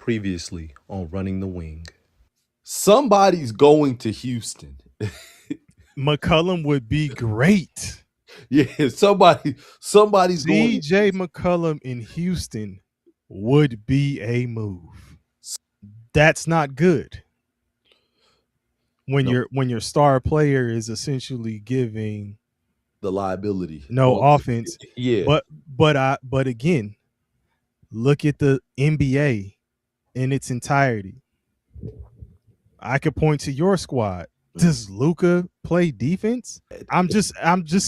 Previously on Running the Wing. Somebody's going to Houston. McCollum would be great. Yeah, somebody's going. CJ McCollum in Houston would be a move. That's not good. When your star player is essentially giving The liability. no offense. Yeah. But again, look at the NBA in its entirety. I could point to your squad. Does Luka play defense? I'm just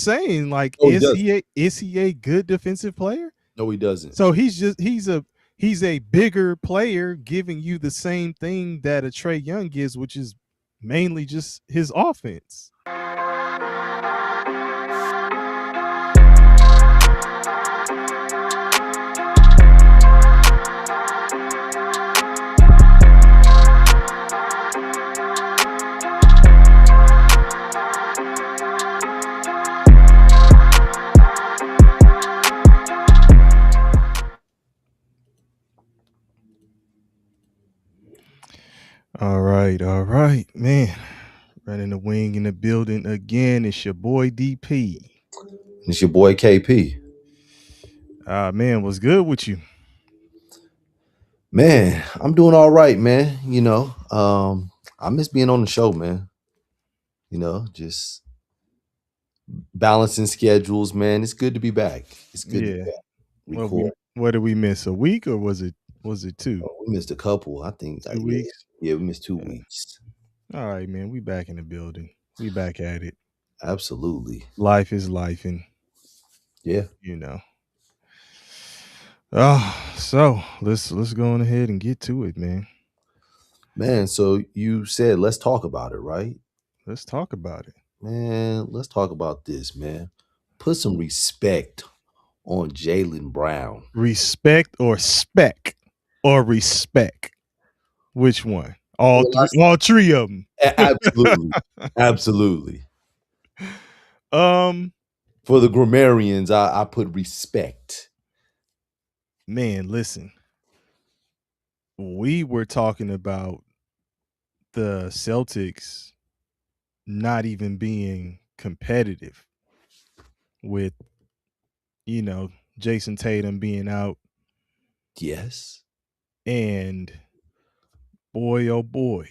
saying, like, No, he is he a good defensive player? No, he doesn't. So he's a bigger player giving you the same thing that a Trae Young gives, which is mainly just his offense. All right, man. Running the wing in the building again. It's your boy DP. It's your boy KP. Man, what's good with you? Man, I'm doing all right, man. I miss being on the show, man. Just balancing schedules, man. It's good to be back. It's good to be back. Record. What did we miss? A week or was it 2? Oh, we missed a couple. I think 2 weeks. Yeah, we missed 2 weeks. All right, man. We back in the building. We back at it. Absolutely. Life is life, and yeah, so let's go on ahead and get to it, man. Man, so you said let's talk about it, right? Let's talk about it. Man, let's talk about this, man. Put some respect on Jaylen Brown. Respect or spec or respect? Which one? All three of them. Absolutely. Absolutely. For the grammarians, I put respect. Man, listen. We were talking about the Celtics not even being competitive with, Jason Tatum being out. Yes. And boy, oh boy.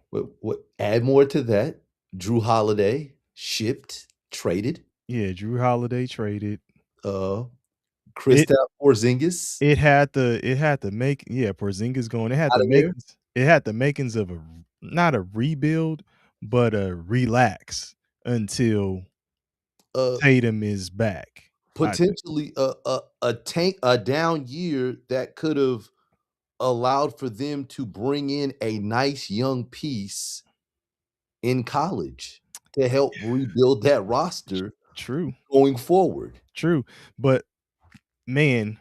What add more to that? Jrue Holiday shipped, traded. Yeah, Jrue Holiday traded. Kristaps Porzingis. Porzingis going. It had the makings of not a rebuild, but a relax until Tatum is back. Potentially a down year that could have allowed for them to bring in a nice young piece in college to help rebuild that roster. True. Going forward. True. But man,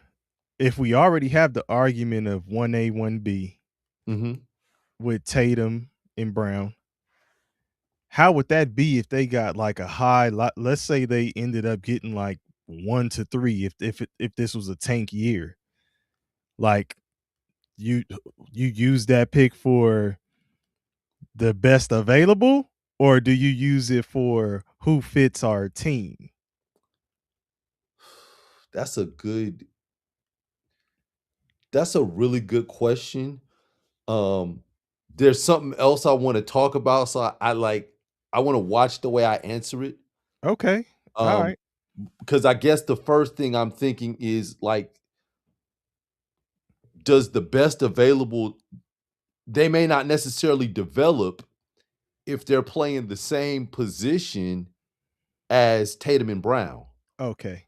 if we already have the argument of 1A, 1B with Tatum and Brown, how would that be if they got like a high? Let's say they ended up getting like 1 to 3. If this was a tank year, like you use that pick for the best available, or do you use it for who fits our team? That's a really good question. There's something else I want to talk about, so I want to watch the way I answer it. Okay. All right. Because I guess the first thing I'm thinking is like, does the best available, they may not necessarily develop if they're playing the same position as Tatum and Brown. Okay.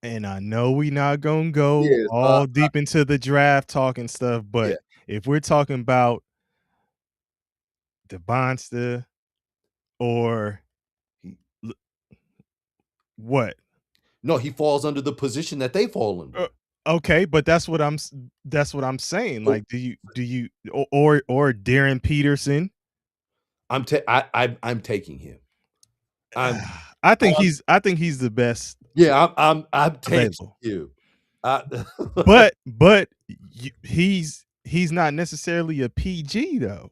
And I know we not gonna go all deep into the draft talking stuff, but if we're talking about the Bonster or what? No, he falls under the position that they fall in. Okay, but that's what I'm saying. Like, do you or Darren Peterson? I'm taking him. I think he's the best. Yeah, I'm taking you. But he's he's not necessarily a PG though.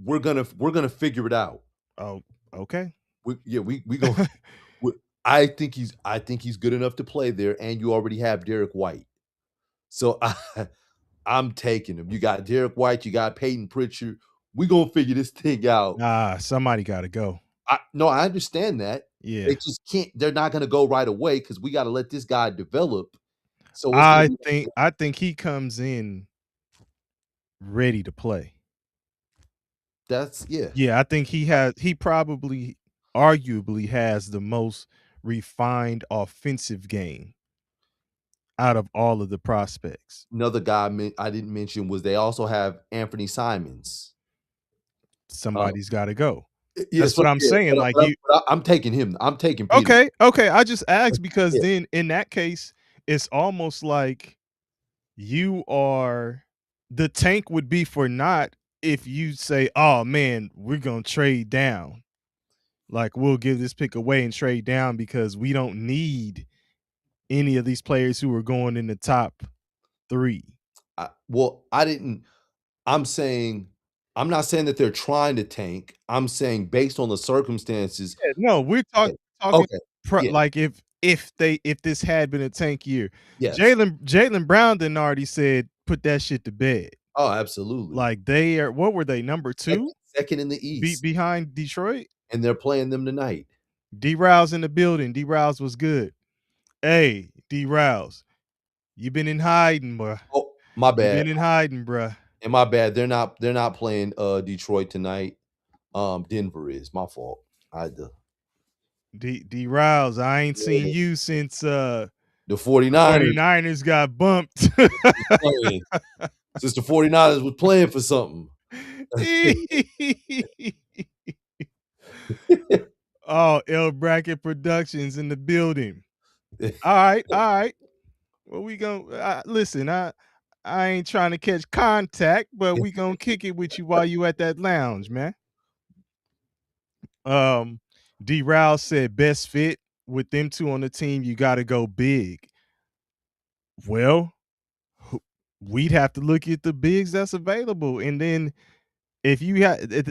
We're gonna figure it out. Oh, okay. We gonna. I think he's good enough to play there, and you already have Derek White. So I'm taking him. You got Derek White, you got Peyton Pritchard. We gonna figure this thing out. Somebody got to go. No, I understand that. Yeah, They just can't. They're not gonna go right away because we got to let this guy develop. So it's I gonna be, think he comes in ready to play. that's yeah. Yeah, I think he probably arguably has the most refined offensive game out of all of the prospects. Another guy I didn't mention was they also have Anthony Simons. Somebody's got to go. Yeah, That's what I'm saying. Like you, I'm taking him. I'm taking Peter. okay. I just asked because Yeah. then in that case, it's almost like you are the tank would be for not if you say, "Oh man, we're gonna trade down." Like we'll give this pick away and trade down because we don't need any of these players who are going in the top 3. I'm not saying that they're trying to tank. I'm saying based on the circumstances. Yeah, no, we're Yeah. talking Okay. Yeah. like if this had been a tank year. Yes. Jaylen Brown then already said put that shit to bed. Oh, absolutely. Like they are what were they number 2? Second in the East. Behind Detroit? And they're playing them tonight. D-Rouse in the building. D-Rouse was good. Hey, D-Rouse, you been in hiding, bruh. Oh, my You bad. been in hiding, bruh. And my bad. They're not playing Detroit tonight. Denver is. My fault. I had to. D-Rouse, I ain't seen you since the 49ers. 49ers got bumped. Since the 49ers was playing for something. Oh, L Bracket Productions in the building. All right. Well, we gonna listen. I ain't trying to catch contact, but we gonna kick it with you while you at that lounge, man. D. Rouse said best fit with them two on the team. You got to go big. Well, we'd have to look at the bigs that's available, and then if you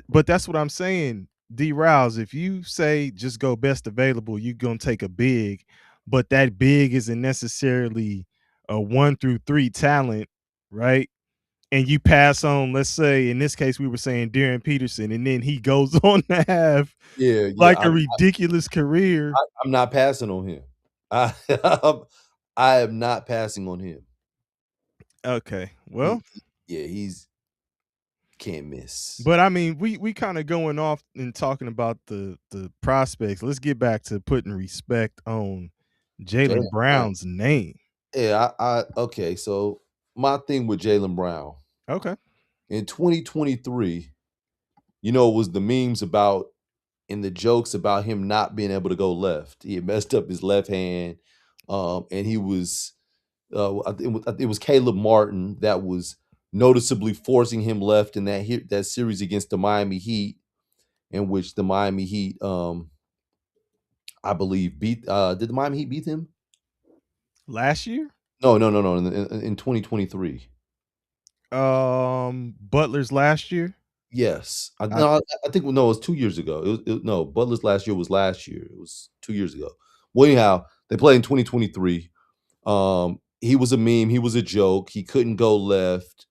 but that's what I'm saying. D. Rouse, if you say just go best available, you're gonna take a big, but that big isn't necessarily a 1 through 3 talent, right? And you pass on, let's say in this case, we were saying Darren Peterson, and then he goes on to have like a ridiculous career. I'm not passing on him. I am not passing on him. Okay, well, he's can't miss. But I mean, we kind of going off and talking about the prospects. Let's get back to putting respect on Jaylen Brown's name. Yeah, okay. So my thing with Jaylen Brown. Okay. In 2023, it was the memes about and the jokes about him not being able to go left. He had messed up his left hand, and he was. It was Caleb Martin that was noticeably forcing him left in that series against the Miami Heat, in which the Miami Heat, I believe, beat. Did the Miami Heat beat him last year? No. In 2023. Butler's last year. Yes, I think it was 2 years ago. No, Butler's last year was last year. It was 2 years ago. Well, anyhow, they played in 2023. He was a meme. He was a joke. He couldn't go left.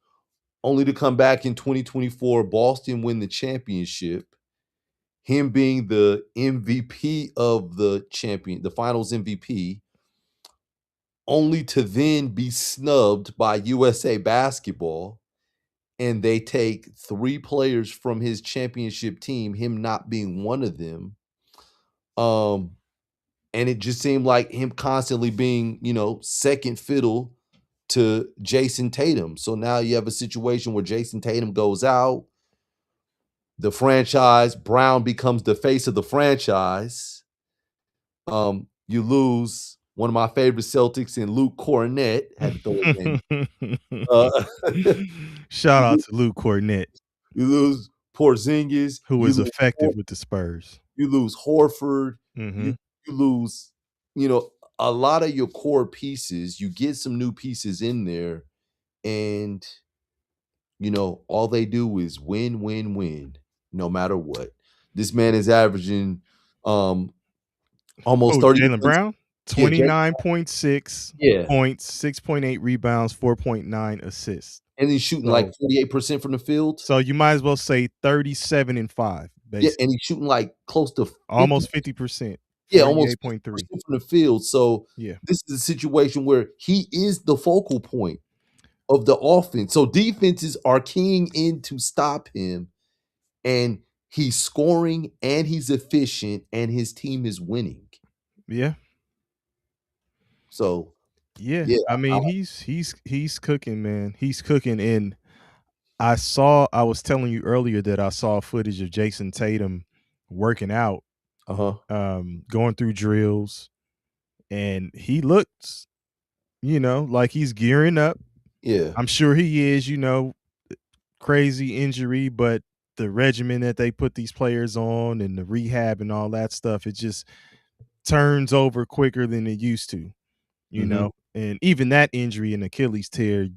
Only to come back in 2024, Boston win the championship. Him being the MVP of the finals MVP, only to then be snubbed by USA Basketball, and they take 3 players from his championship team, him not being one of them. And it just seemed like him constantly being, second fiddle to Jason Tatum. So now you have a situation where Jason Tatum goes out. The franchise, Brown becomes the face of the franchise. You lose one of my favorite Celtics in Luke Kornet. Had to throw it in. Shout out to Luke Kornet. You lose Porzingis, who was effective with the Spurs. You lose Horford. Mm-hmm. You lose, a lot of your core pieces. You get some new pieces in there, and all they do is win, win, win, no matter what. This man is averaging almost 30 Jaylen points. Brown, Yeah, 29.6 yeah. points, 6.8 rebounds, 4.9 assists. And he's shooting like 48% from the field. So you might as well say 37 and 5, Yeah, basically. and he's shooting like close to 50, almost 50%. yeah, almost 48.3 from the field. So Yeah. this is a situation where he is the focal point of the offense. So defenses are keying in to stop him, and he's scoring and he's efficient and his team is winning. Yeah. So Yeah. yeah, I mean, he's cooking, man. He's cooking. And I was telling you earlier that I saw footage of Jason Tatum working out, going through drills, and he looks, like he's gearing up. Yeah. I'm sure he is, crazy injury, but the regimen that they put these players on and the rehab and all that stuff, it just turns over quicker than it used to, and even that injury, an Achilles tear,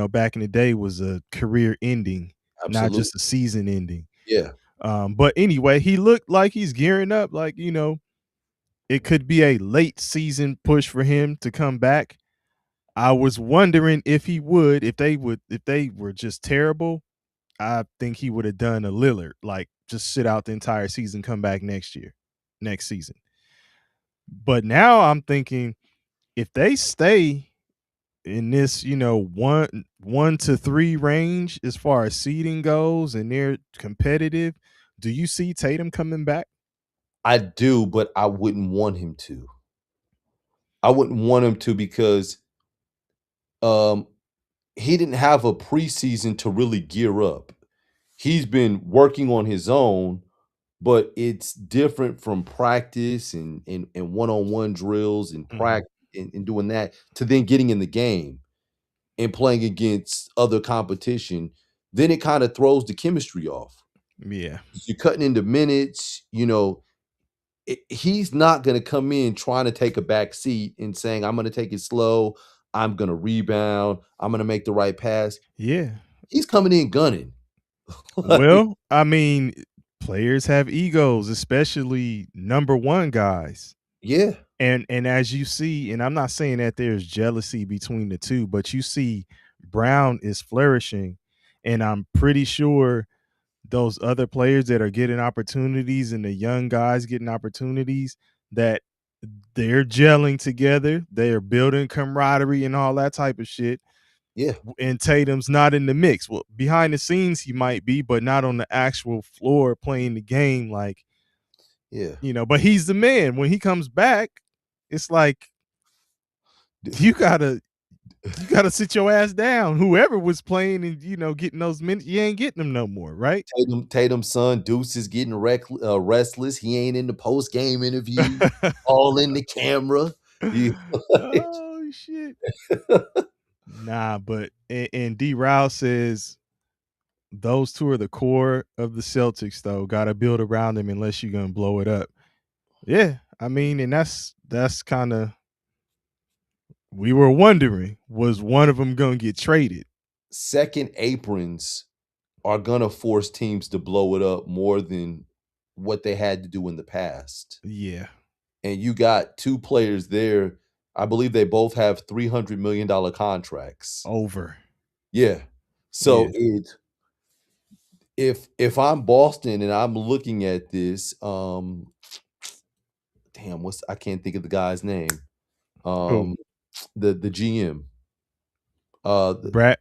back in the day was a career ending, not Absolutely. just a season ending. Yeah. But anyway, he looked like he's gearing up, like, it could be a late season push for him to come back. I was wondering if they were just terrible, I think he would have done a Lillard, like just sit out the entire season, come back next season. But now I'm thinking if they stay in this, 1 to 3 range as far as seeding goes and they're competitive, do you see Tatum coming back? I do, but I wouldn't want him to. I wouldn't want him to because he didn't have a preseason to really gear up. He's been working on his own, but it's different from practice and one-on-one drills and practice and doing that to then getting in the game and playing against other competition. Then it kind of throws the chemistry off. Yeah. You're cutting into minutes, he's not going to come in trying to take a back seat and saying, I'm going to take it slow. I'm going to rebound. I'm going to make the right pass. Yeah. He's coming in gunning. Well, I mean, players have egos, especially number 1 guys. Yeah. And as you see, and I'm not saying that there's jealousy between the two, but you see Brown is flourishing, and I'm pretty sure those other players that are getting opportunities and the young guys getting opportunities, that they're gelling together, they're building camaraderie and all that type of shit. Yeah. And Tatum's not in the mix. Well, behind the scenes he might be, but not on the actual floor playing the game, like, but he's the man. When he comes back, it's like you gotta sit your ass down. Whoever was playing and getting those minutes, you ain't getting them no more, right? Tatum's son Deuce is getting restless. He ain't in the post game interview, all in the camera. Oh shit! Nah, but and D. Rouse says those two are the core of the Celtics, though. Got to build around them unless you're gonna blow it up. Yeah, I mean, and that's kind of, we were wondering, was one of them gonna get traded? Second aprons are gonna force teams to blow it up more than what they had to do in the past. Yeah. And you got 2 players there. I believe they both have $300 million contracts. Over. Yeah. So if I'm Boston and I'm looking at this, damn, I can't think of the guy's name. The GM. Brad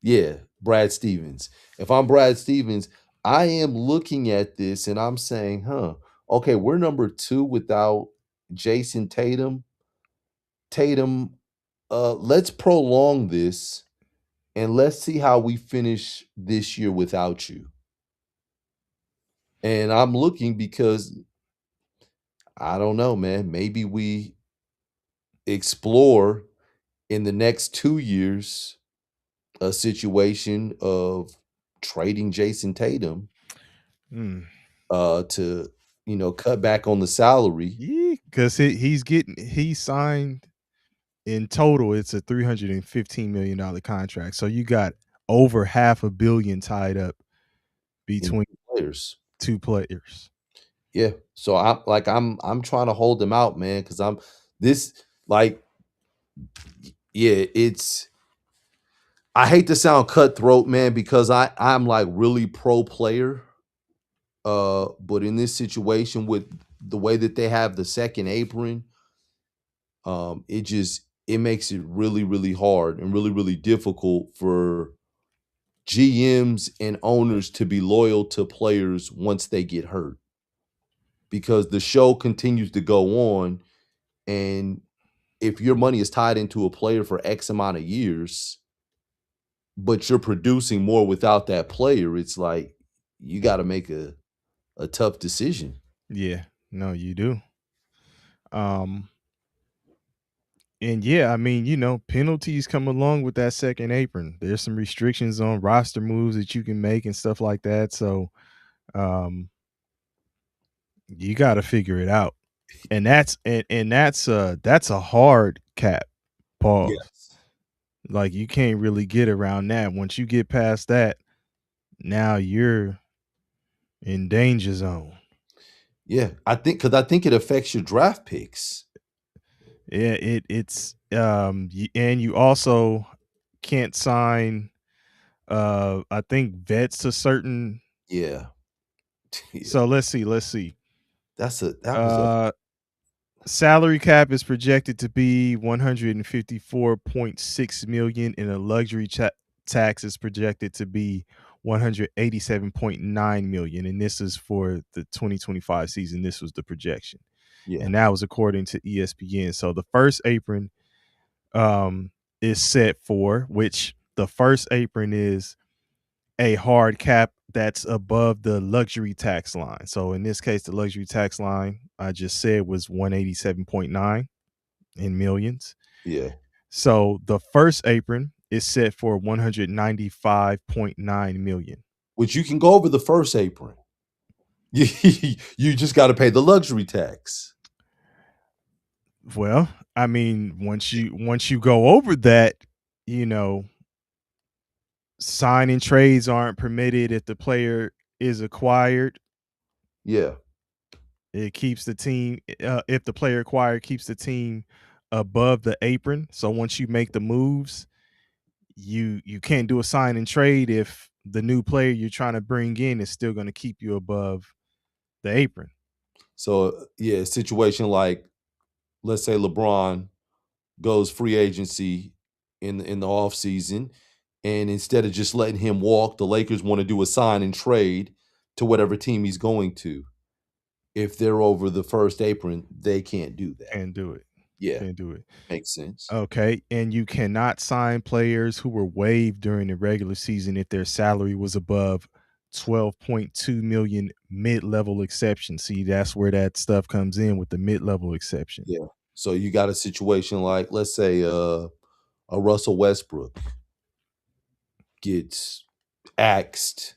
Yeah, Brad Stevens. If I'm Brad Stevens, I am looking at this and I'm saying, okay, we're number 2 without Jason Tatum. Let's prolong this and let's see how we finish this year without you. And I'm looking because I don't know, man. Maybe we explore in the next 2 years a situation of trading Jason Tatum to cut back on the salary. Yeah, because he signed in total, it's a $315 million contract. So you got over $500 million tied up between players. two players. Yeah. So I'm trying to hold them out, man, because I'm this like yeah, I hate to sound cutthroat, man, because I'm like really pro player. But in this situation with the way that they have the second apron, it makes it really, really hard and really, really difficult for GMs and owners to be loyal to players once they get hurt. Because the show continues to go on, and if your money is tied into a player for X amount of years, but you're producing more without that player, it's like you got to make a tough decision. Yeah, no, you do. And yeah, I mean, penalties come along with that second apron. There's some restrictions on roster moves that you can make and stuff like that. So, you got to figure it out. And that's a hard cap. Pause. Yes. Like you can't really get around that. Once you get past that, now you're in danger zone. Yeah, I think it affects your draft picks. Yeah, it's and you also can't sign I think vets to certain. Yeah. So let's see. That was a Salary cap is projected to be 154.6 million, and a luxury tax is projected to be 187.9 million, and this is for the 2025 season. This was the projection. Yeah. And that was according to ESPN. So the first apron is set for, which the first apron is a hard cap that's above the luxury tax line. So in this case, the luxury tax line I just said was 187.9 in millions. Yeah. So the first apron is set for 195.9 million. Which you can go over the first apron. You just got to pay the luxury tax. Well, I mean, once you go over that, signing trades aren't permitted if the player is acquired. Yeah. It keeps the team, if the player acquired, keeps the team above the apron. So once you make the moves, you can't do a sign and trade if the new player you're trying to bring in is still going to keep you above the apron. So yeah, a situation like, let's say LeBron goes free agency in the off season, and instead of just letting him walk, the Lakers want to do a sign and trade to whatever team he's going to. If they're over the first apron, they can't do that. Can't do it. Yeah. Can't do it. Makes sense. Okay. And you cannot sign players who were waived during the regular season if their salary was above 12.2 million mid-level exception. See, that's where that stuff comes in with the mid-level exception. Yeah. So you got a situation like, let's say a Russell Westbrook gets axed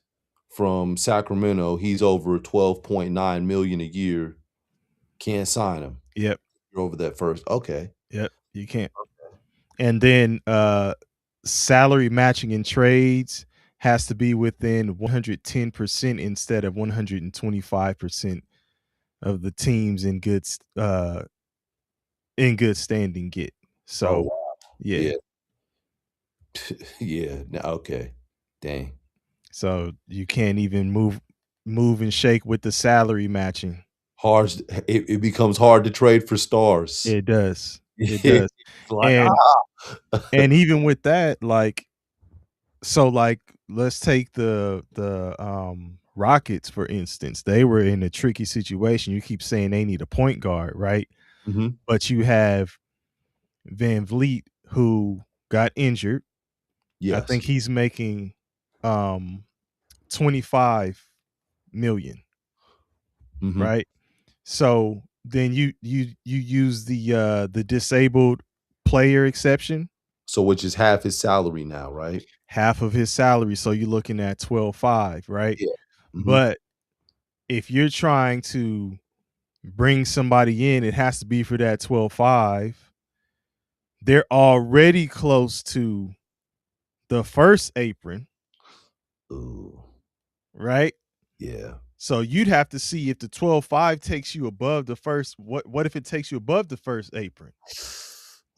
from Sacramento. He's over 12.9 million a year. Can't sign him. Yep. You're over that first. Okay. Yep. You can't. Okay. And then salary matching in trades has to be within 110% instead of 125% of the teams in good standing get. So wow. yeah. Yeah. Okay. Dang. So you can't even move and shake with the salary matching. Hard. It becomes hard to trade for stars. It does. It does. Like, and even with that, like, so like, let's take the Rockets, for instance. They were in a tricky situation. You keep saying they need a point guard, right? Mm-hmm. But you have Van Vliet, who got injured. Yes. I think he's making 25 million. Mm-hmm. Right? So then you use the disabled player exception. So which is half his salary now, right? Half of his salary. So you're looking at 12.5, right? Yeah. Mm-hmm. But if you're trying to bring somebody in, it has to be for that 12.5. they're already close to the first apron. Ooh. Right? Yeah. So you'd have to see if the 12.5 takes you above the first. What if it takes you above the first apron?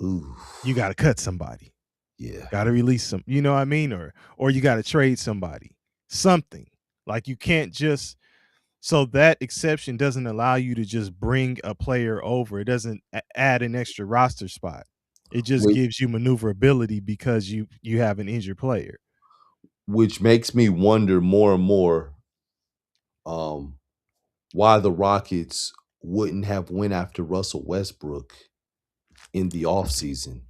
Ooh. You got to cut somebody. Yeah. Got to release some. You know what I mean? Or you got to trade somebody. Something. Like you can't just. So that exception doesn't allow you to just bring a player over. It doesn't add an extra roster spot. It just gives you maneuverability because you have an injured player. Which makes me wonder more and more why the Rockets wouldn't have went after Russell Westbrook in the offseason.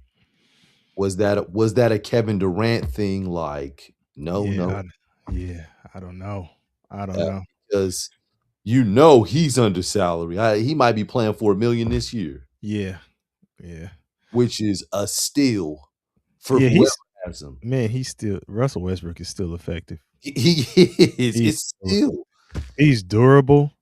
Was that a Kevin Durant thing? Like, no. I don't know. I don't know. Because he's under salary. He might be playing for $1 million this year. Yeah. Which is a steal for Yeah, whoever has him. Man, Russell Westbrook is still effective. He is. It's still. He's durable.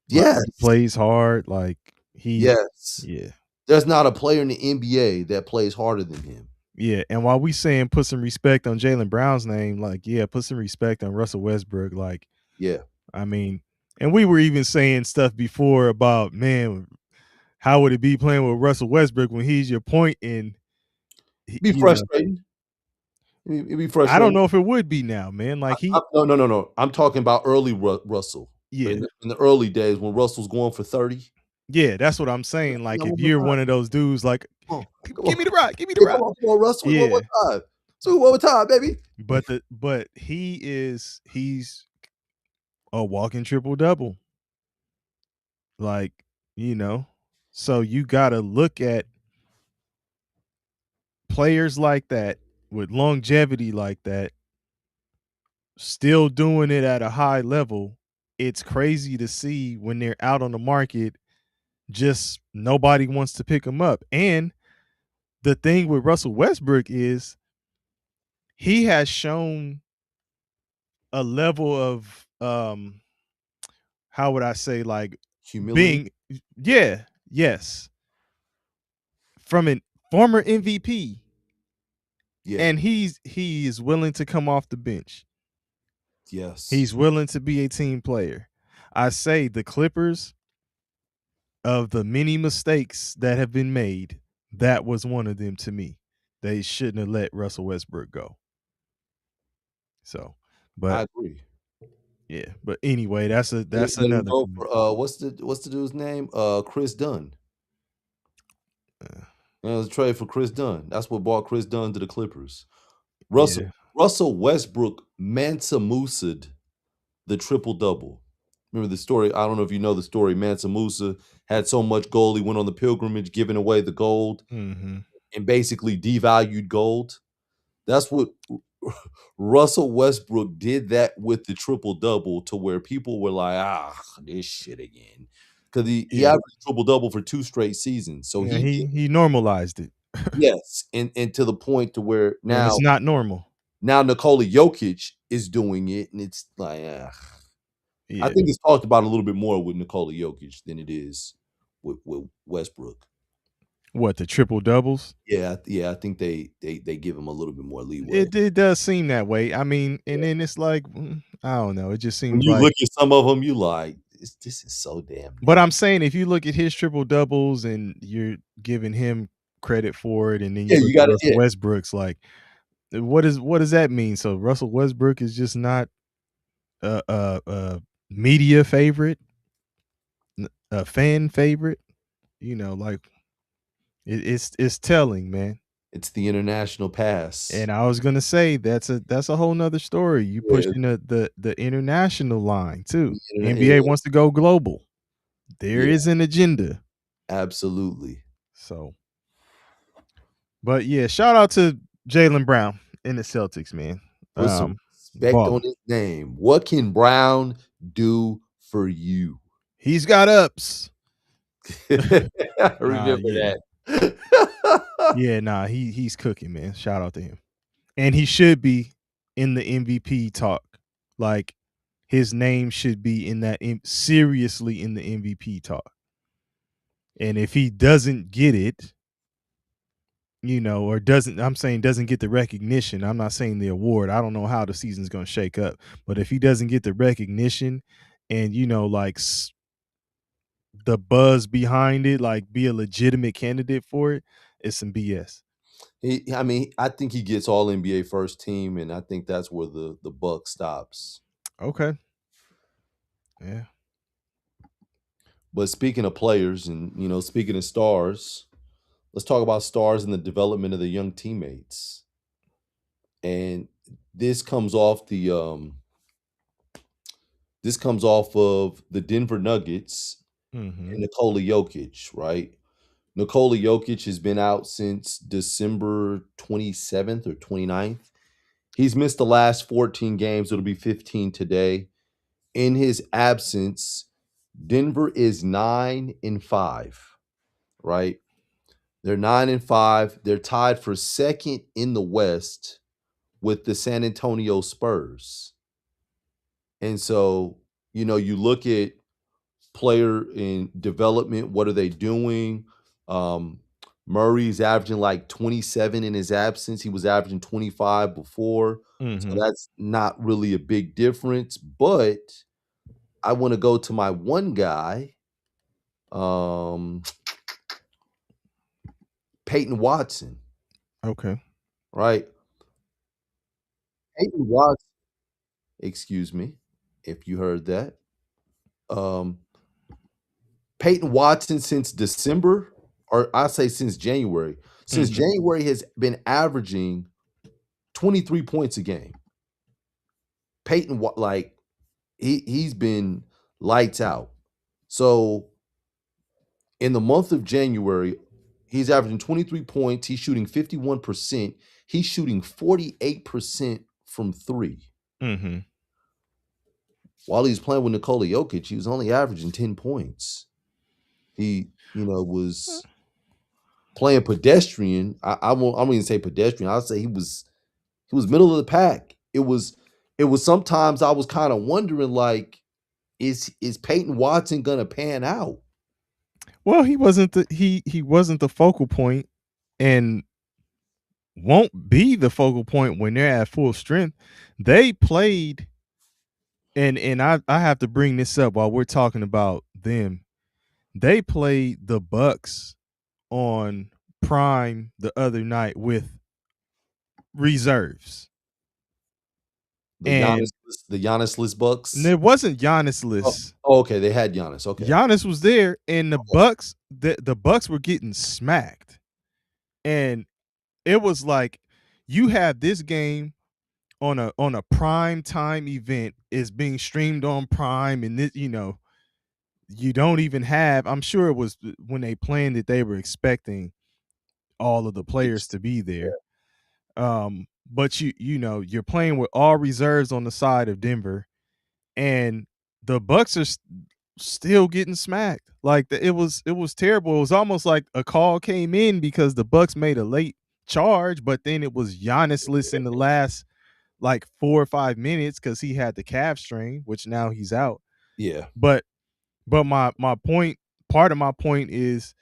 Yes. Like, he plays hard. Like Yes. Yeah. There's not a player in the NBA that plays harder than him. Yeah, and while we saying put some respect on Jaylen Brown's name, like, yeah, put some respect on Russell Westbrook. Like, yeah, I mean, and we were even saying stuff before about, man, how would it be playing with Russell Westbrook when he's your point and be frustrating. It'd be frustrating. I don't know if it would be now, man. Like no. I'm talking about early Russell. Yeah, in the early days when Russell's going for 30. Yeah, that's what I'm saying. Like, if you're one of those dudes, like, give me the rock, give me the rock. Come on, Russell. Yeah. One more time. So one more time, baby. But he's a walking triple double. Like, so you gotta look at players like that with longevity like that, still doing it at a high level. It's crazy to see when they're out on the market, just nobody wants to pick them up. And the thing with Russell Westbrook is he has shown a level of how would I say, like, humility. Yes. From a former MVP. Yeah. And he is willing to come off the bench. Yes. He's willing to be a team player. I say the Clippers, of the many mistakes that have been made, that was one of them to me. They shouldn't have let Russell Westbrook go. So, but I agree. Yeah, but anyway, that's another. What's the dude's name? Chris Dunn. It was a trade for Chris Dunn. That's what brought Chris Dunn to the Clippers. Russell Westbrook Mansa Musa'd the triple double. Remember the story? I don't know if you know the story. Mansa Musa had so much gold, he went on the pilgrimage, giving away the gold, and basically devalued gold. That's what Russell Westbrook did that with the triple double, to where people were like, this shit again. Because he averaged triple double for 2 straight seasons. So he normalized it. Yes, and to the point to where now it's not normal. Now Nikola Jokic is doing it, and it's like, I think it's talked about a little bit more with Nikola Jokic than it is with Westbrook. What, the triple doubles? Yeah. I think they give him a little bit more leeway. It does seem that way. I mean, and then it's like, I don't know. It just seems when you look at some of them, you like, this is so damn. But I'm saying, if you look at his triple doubles and you're giving him credit for it, and then you got Westbrook's, like, what does that mean? So Russell Westbrook is just not a media favorite, a fan favorite, like, it's telling, man. It's the international pass. And I was gonna say that's a whole nother story. You pushing the international line too. NBA wants to go global. There is an agenda. Absolutely. So, but yeah, shout out to Jaylen Brown in the Celtics, man. Put some respect on his name. What can Brown do for you? He's got ups. I remember that. Yeah, he's cooking, man. Shout out to him. And he should be in the MVP talk. Like, his name should be in that seriously in the MVP talk. And if he doesn't get it, or doesn't get the recognition. I'm not saying the award. I don't know how the season's going to shake up, but if he doesn't get the recognition and like the buzz behind it, like be a legitimate candidate for it, it's some BS. I think he gets all NBA first team, and I think that's where the buck stops. Okay. Yeah. But speaking of players and speaking of stars, let's talk about stars and the development of the young teammates. And this comes off of the Denver Nuggets and Nikola Jokic, right? Nikola Jokic has been out since December 27th or 29th. He's missed the last 14 games. It'll be 15 today. In his absence, Denver is 9-5, right? They're 9-5. They're tied for second in the West with the San Antonio Spurs. And so, you look at player in development, what are they doing? Murray's averaging like 27 in his absence. He was averaging 25 before. So that's not really a big difference. But I want to go to my one guy, Peyton Watson. Okay. Right? Peyton Watson, excuse me, if you heard that. Peyton Watson since December, or I say since January. Since January has been averaging 23 points a game. Peyton, he's been lights out. So in the month of January, he's averaging 23 points. He's shooting 51%. He's shooting 48% from three. While he's playing with Nikola Jokic, he was only averaging 10 points. He, was playing pedestrian. I won't even say pedestrian. I'll say he was middle of the pack. It was sometimes I was kind of wondering, like, is Peyton Watson gonna pan out? Well, he wasn't the focal point and won't be the focal point when they're at full strength. They played, and I have to bring this up while we're talking about them. They played the Bucks on Prime the other night with reserves. The Giannis-less Bucks? And it wasn't Giannis-less. Oh, okay. They had Giannis. Okay. Giannis was there, and the Bucks, the Bucks were getting smacked. And it was like, you have this game on a prime time event, is being streamed on Prime, and this, you don't even have, I'm sure it was when they planned it, they were expecting all of the players to be there. But you're playing with all reserves on the side of Denver, and the Bucks are still getting smacked. Like, it was terrible. It was almost like a call came in because the Bucks made a late charge, but then it was Giannis-less in the last like 4 or 5 minutes because he had the calf strain, which now he's out. Yeah. But my point, part of my point is,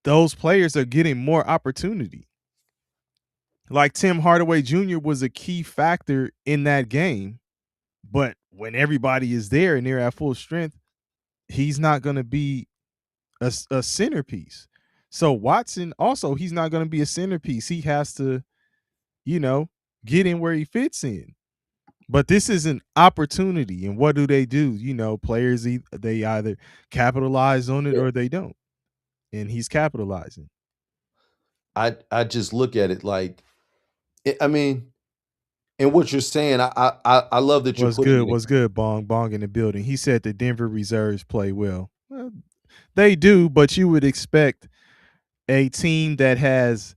those players are getting more opportunity. Like Tim Hardaway Jr. was a key factor in that game, but when everybody is there and they're at full strength, he's not going to be a centerpiece. So Watson also, he's not going to be a centerpiece. He has to, get in where he fits in. But this is an opportunity, and what do? Players, they either capitalize on it or they don't, and he's capitalizing. I just look at it like, and what you're saying, I love that you're putting it. What's good, Bong in the building. He said the Denver reserves play well. Well, they do, but you would expect a team that has,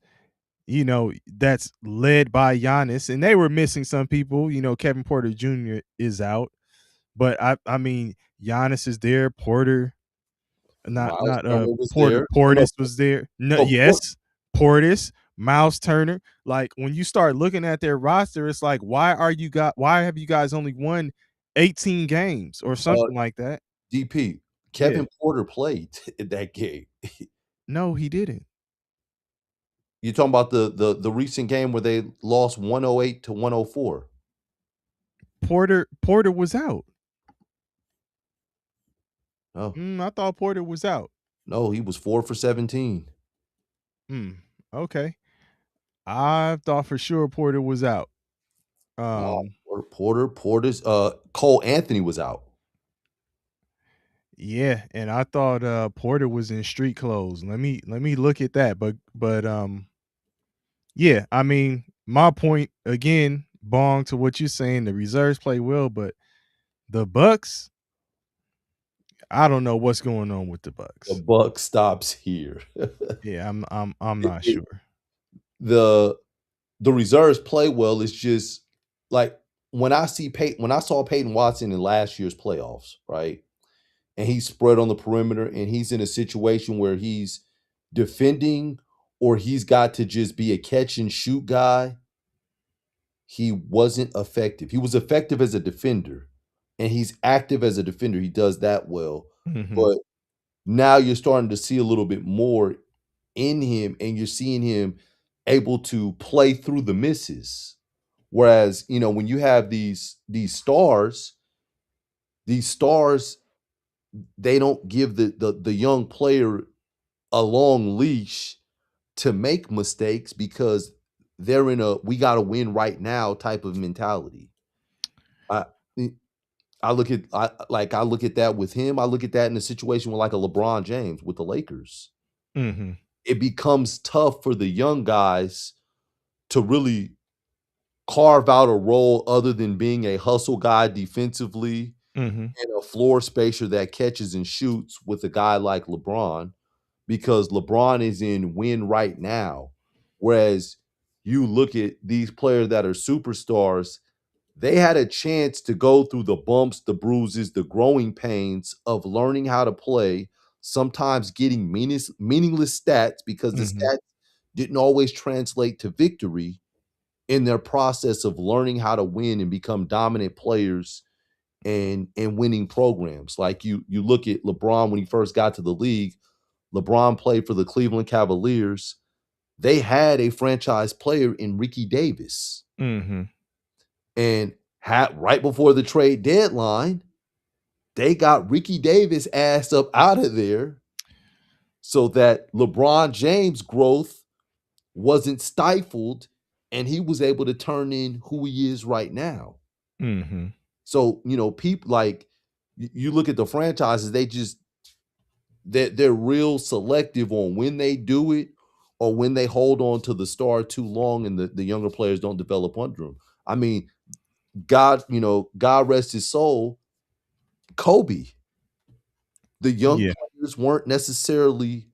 that's led by Giannis, and they were missing some people. Kevin Porter Jr. is out, but I mean, Giannis is there. Porter, Portis was there. No, yes, Portis, Miles Turner. Like, when you start looking at their roster, it's like, why have you guys only won 18 games or something like that? DP, Kevin Porter played in that game. No, he didn't. You're talking about the recent game where they lost 108 to 104. Porter was out. Oh. I thought Porter was out. No, he was 4 for 17. Okay. I thought for sure Porter was out. Porter's Cole Anthony was out. Yeah, and I thought Porter was in street clothes. Let me look at that. But yeah, I mean, my point again, Bong, to what you're saying, the reserves play well, but the Bucks, I don't know what's going on with the The Bucks. buck stops here. Yeah, I'm not sure. The reserves play well. It's just like when I saw Peyton Watson in last year's playoffs, right? And he's spread on the perimeter and he's in a situation where he's defending or he's got to just be a catch and shoot guy. He wasn't effective. He was effective as a defender and he's active as a defender. He does that well. But now you're starting to see a little bit more in him and you're seeing him able to play through the misses. Whereas, when you have these stars, they don't give the young player a long leash to make mistakes because they're in a we got to win right now type of mentality. I look at that with him. I look at that in a situation with like a LeBron James with the Lakers. It becomes tough for the young guys to really carve out a role other than being a hustle guy defensively and a floor spacer that catches and shoots with a guy like LeBron, because LeBron is in win right now. Whereas you look at these players that are superstars, they had a chance to go through the bumps, the bruises, the growing pains of learning how to play, sometimes getting meaningless stats because the stats didn't always translate to victory in their process of learning how to win and become dominant players and winning programs. Like you look at LeBron when he first got to the league. LeBron played for the Cleveland Cavaliers. They had a franchise player in Ricky Davis. And right before the trade deadline, they got Ricky Davis ass up out of there so that LeBron James' growth wasn't stifled and he was able to turn in who he is right now. So, people like you look at the franchises, they're real selective on when they do it or when they hold on to the star too long and the younger players don't develop under them. I mean, God rest his soul, Kobe. The young players weren't necessarily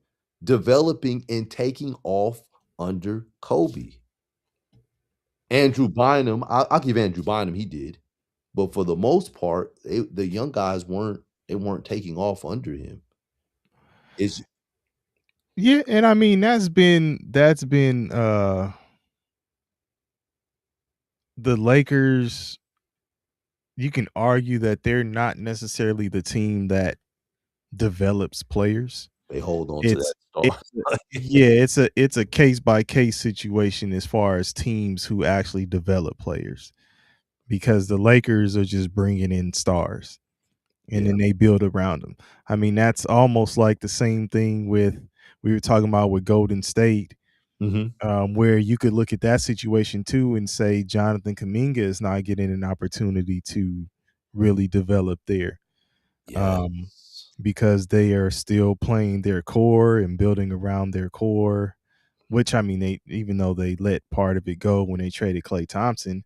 developing and taking off under Kobe. Andrew Bynum, I'll give Andrew Bynum, he did. But for the most part, the young guys weren't taking off under him. Yeah, and I mean that's been the Lakers. You can argue that they're not necessarily the team that develops players. They hold on to that star. It's a case by case situation as far as teams who actually develop players, because the Lakers are just bringing in stars and then they build around them. I mean, that's almost like the same thing we were talking about with Golden State, where you could look at that situation too and say Jonathan Kuminga is not getting an opportunity to really develop there. Because they are still playing their core and building around their core, which, I mean, even though they let part of it go when they traded Klay Thompson,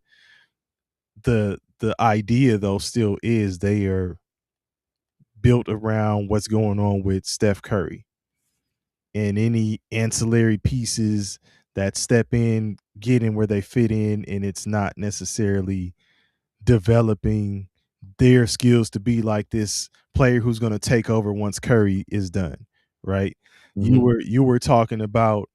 the idea though still is they are built around what's going on with Steph Curry and any ancillary pieces that step in, get in where they fit in, and it's not necessarily developing their skills to be like this player who's going to take over once Curry is done, right? You were talking about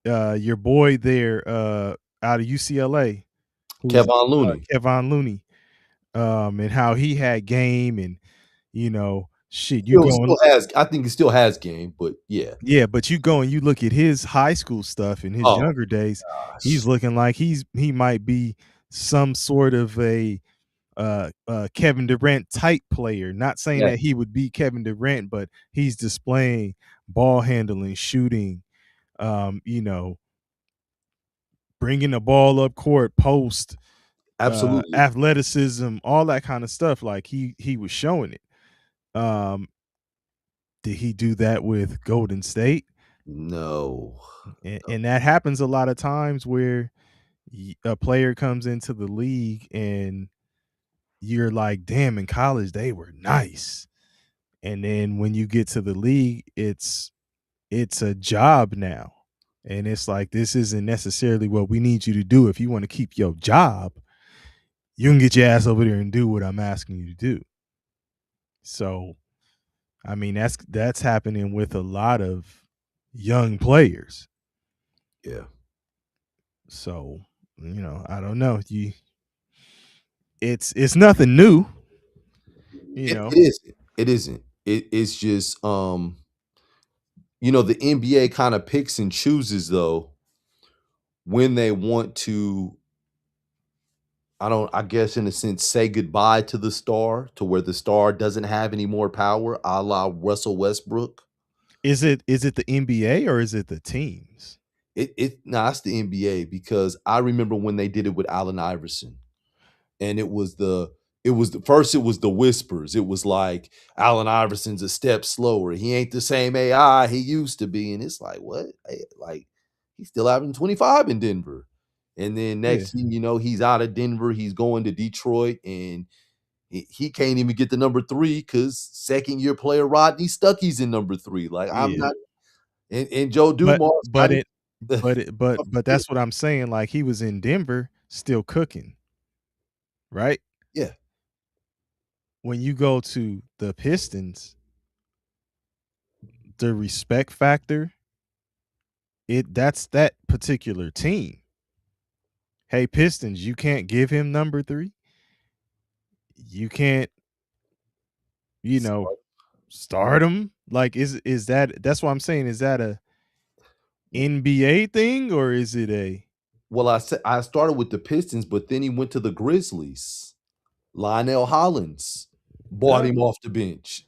your boy there out of UCLA, Kevon Looney. And how he had game and shit, you going I think he still has game, but yeah. Yeah, but you go and you look at his high school stuff in his Oh younger days, he's gosh. looking like he might be some sort of a Kevin Durant type player. Not saying Yeah, that he would be Kevin Durant, but he's displaying ball handling, shooting, you know, bringing the ball up court, post, absolutely. athleticism, all that kind of stuff. Like he was showing it. Um, did he do that with Golden State? No. And that happens a lot of times where a player comes into the league and you're like, damn, in college they were nice. And then when you get to the league, it's a job now. And it's like, this isn't necessarily what we need you to do. If you want to keep your job, you can get your ass over there and do what I'm asking you to do. So, I mean, that's happening with a lot of young players. Yeah. So, I don't know. It's nothing new. It isn't. It isn't. It's just the NBA kind of picks and chooses though when they want to, I guess in a sense, say goodbye to the star to where the star doesn't have any more power, a la Russell Westbrook. Is it the NBA or is it the teams? It's the NBA because I remember when they did it with Allen Iverson. And it was the whispers. It was like Allen Iverson's a step slower. He ain't the same AI he used to be. And it's like, what? Like, he's still averaging 25 in Denver. And then Yeah. next thing you know, he's out of Denver. He's going to Detroit, and he can't even get the number 3 because second-year player Rodney Stuckey's in number 3. Like, I'm Yeah. not, and Joe But Dumars but got it it. but that's what I'm saying. Like, he was in Denver still cooking, right? Yeah. When you go to the Pistons, the respect factor, that's that particular team. Hey, Pistons, you can't give him number 3. You can't, start him. Like, is that's what I'm saying. Is that a NBA thing or is it a Well, I started with the Pistons, but then he went to the Grizzlies. Lionel Hollins bought him off the bench.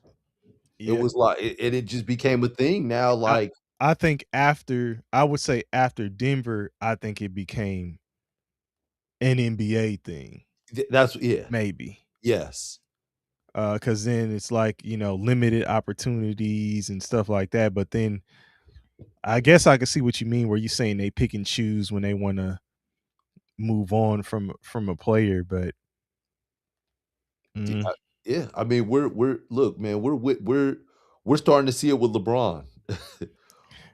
It yeah. was like it just became a thing now, I like I think I would say after Denver, I think it became an NBA thing, that's yeah. maybe. Yes. Because then it's like, limited opportunities and stuff like that. But then I guess I can see what you mean where you're saying they pick and choose when they want to move on from a player. But D yeah, I mean, we're look, man, we're starting to see it with LeBron.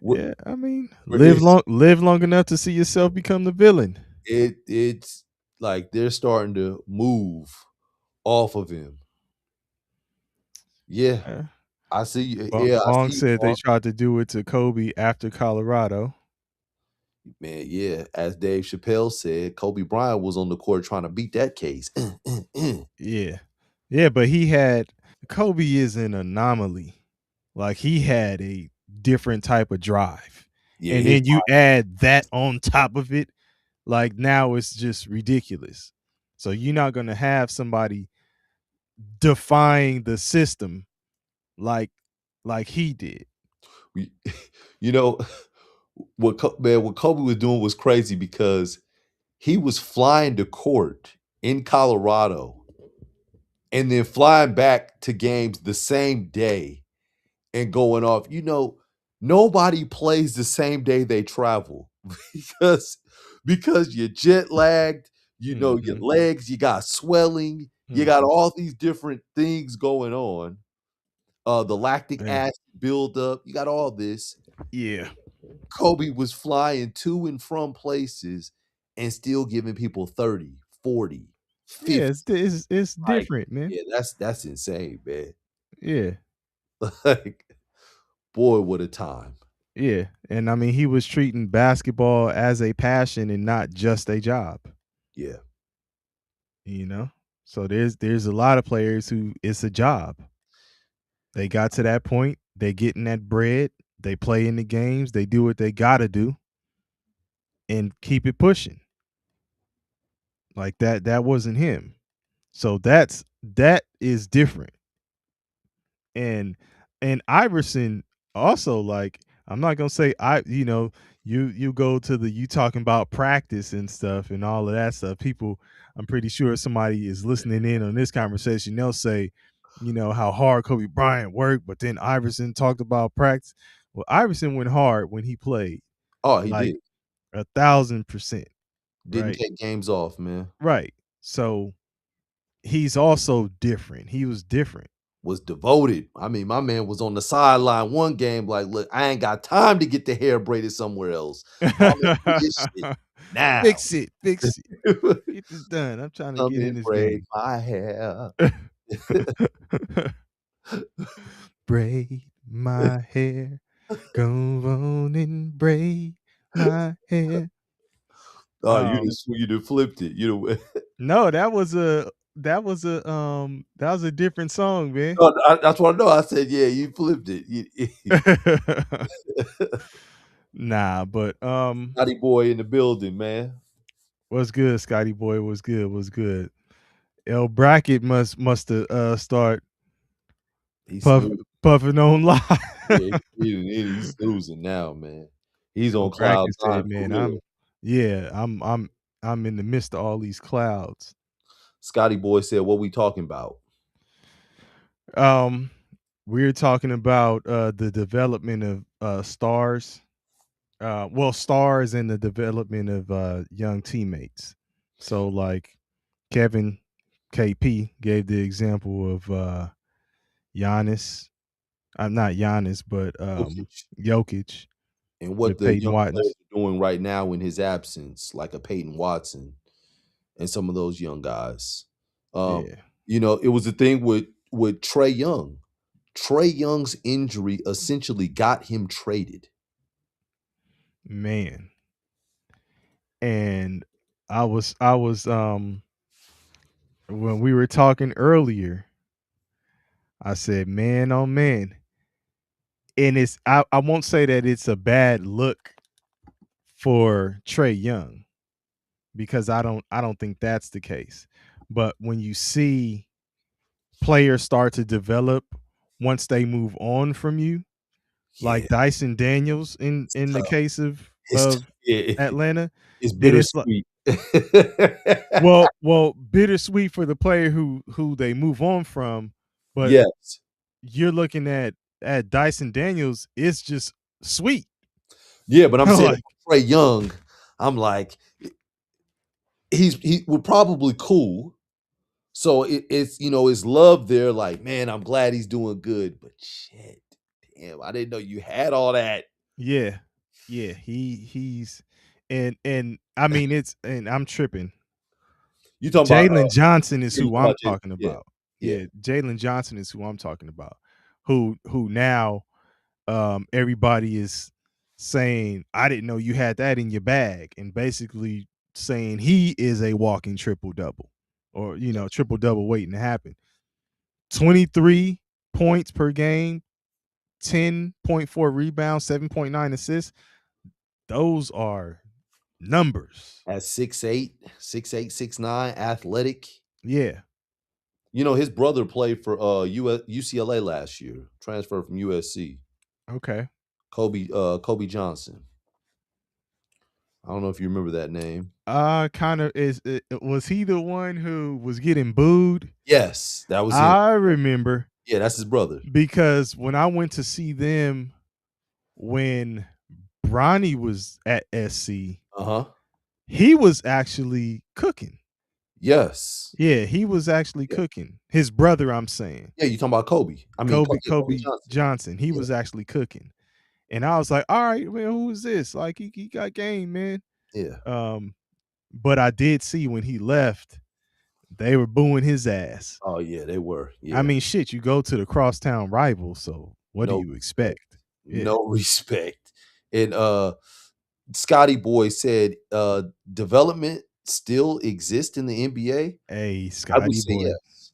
We're yeah, I mean, it's live long enough to see yourself become the villain. it's like they're starting to move off of him. Yeah, Uh, I see you. Yeah, I Bong see you, said they Mark. tried to do it to Kobe after Colorado. Man, yeah, as Dave Chappelle said, Kobe Bryant was on the court trying to beat that case. Yeah. Yeah, but Kobe is an anomaly. Like, he had a different type of drive. Yeah, And his then you add that on top of it, like, now it's just ridiculous. So you're not going to have somebody defying the system like he did. we you know, what Kobe was doing was crazy because he was flying to court in Colorado and then flying back to games the same day and going off. Nobody plays the same day they travel because you're jet lagged, your Mhm. legs, you got swelling, you got Mhm. all these different things going on. The lactic Yeah. acid buildup, you got all this. Yeah. Kobe was flying to and from places and still giving people 30, 40, Yeah, 50. it's Like, different, man. yeah, that's insane, man. Yeah. Like, boy, what a time. Yeah. And I mean, he was treating basketball as a passion and not just a job, Yeah. you know? So there's a lot of players who it's a job. They got to that point. They getting that bread. They play in the games. They do what they gotta do, and keep it pushing. Like that. That wasn't him. So that is different. And Iverson also, like, I'm not gonna say you go to you talking about practice and stuff and all of that stuff. People, I'm pretty sure somebody is listening in on this conversation. They'll say, how hard Kobe Bryant worked, but then Iverson talked about practice. Well, Iverson went hard when he played, Oh, he like did. 1,000%. Didn't Right. take games off, man. Right. So he's also different. He was different. Was devoted. I mean, my man was on the sideline one game like, "Look, I ain't got time to get the hair braided somewhere else. I'm gonna do this shit now." Fix it. Fix it. Get this done. I'm trying to Come get in and this braid game. my hair. Braid my hair. Go on and braid my hair. Oh, you done flipped it. No, that was a different song, man. No, that's what I know. I said, yeah, you flipped it. Nah, but Scotty boy in the building, man. what's good, Scotty boy? What's good? What's good? L Brackett must start He's snoozing. puffing on live. Yeah, he's snoozing now, man. He's L on cloud Brackett nine said, for "Man, real. I'm in the midst of all these clouds." Scotty boy said, "What we talking about?" We're talking about the development of stars. Stars and the development of young teammates. So like Kevin KP gave the example of Giannis. I'm not Giannis, but Jokic And what with the Peyton young players Watkins. are doing right now in his absence, like a Peyton Watson and some of those young guys. Yeah, It was the thing with Trae Young. Trae Young's injury essentially got him traded. man. And I was when we were talking earlier, I said, man, oh man. And I won't say that it's a bad look for Trae Young, because I don't think that's the case. But when you see players start to develop once they move on from you, like Yeah, Dyson Daniels in the tough. case of Yeah, Atlanta, it's then it's like, bittersweet. well, bittersweet for the player who they move on from, but Yes. you're looking at Dyson Daniels, it's just sweet. Yeah, but I'm saying Like, Trae Young, I'm like, he would probably cool. So it's it's love there. Like, man, I'm glad he's doing good. But shit, damn, I didn't know you had all that. yeah, he's and I mean and I'm tripping. You talking about Jalen Johnson is yeah, you who talking I'm about Jalen. talking Yeah, about. yeah. Yeah, Jalen Johnson is who I'm talking about. Who now everybody is saying, I didn't know you had that in your bag, and basically saying he is a walking triple double, or triple double waiting to happen. 23 points per game, 10.4 rebounds, 7.9 assists. Those are numbers. At 6'8", 6'9", athletic. Yeah. His brother played for UCLA last year, transferred from USC. Okay. Kobe Johnson. I don't know if you remember that name. Kind of was he the one who was getting booed? Yes, that was him. I remember. Yeah, that's his brother. Because when I went to see them when Bronny was at SC, he was actually cooking. Yes. Yeah, he was actually cooking. His brother, I'm saying. Yeah, you talking about Kobe. I mean, Kobe Johnson. He was actually cooking. And I was like, all right, man, who is this? Like, he got game, man. Yeah. But I did see when he left, they were booing his ass. Oh, yeah, they were. Yeah. I mean, shit, you go to the crosstown rival, so what do you expect? Yeah. No respect. And Scotty Boy said development still exists in the NBA. Hey, I would Scotty say Boy. yes.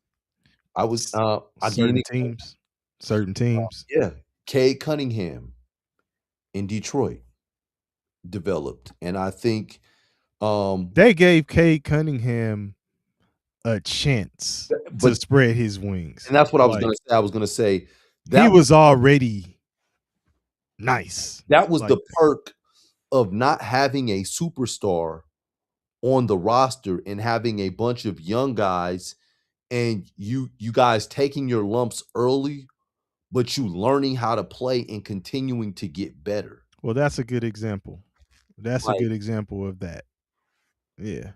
I was certain teams. certain teams. Yeah. Cade Cunningham in Detroit developed. And I think they gave Cade Cunningham a chance to spread his wings. And that's what I was gonna say. I was gonna say that he was already nice. That was the perk of not having a superstar on the roster and having a bunch of young guys and you guys taking your lumps early, but you learning how to play and continuing to get better. Well, that's a good example. That's a good example of that. Yeah.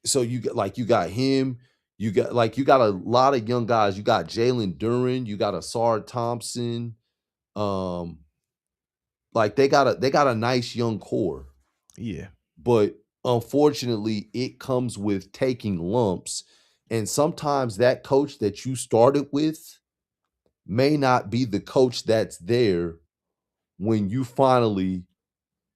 So you got him, you got a lot of young guys. You got Jalen Duren, you got Asar Thompson. They got a nice young core. Yeah. But unfortunately, it comes with taking lumps. And sometimes that coach that you started with may not be the coach that's there when you finally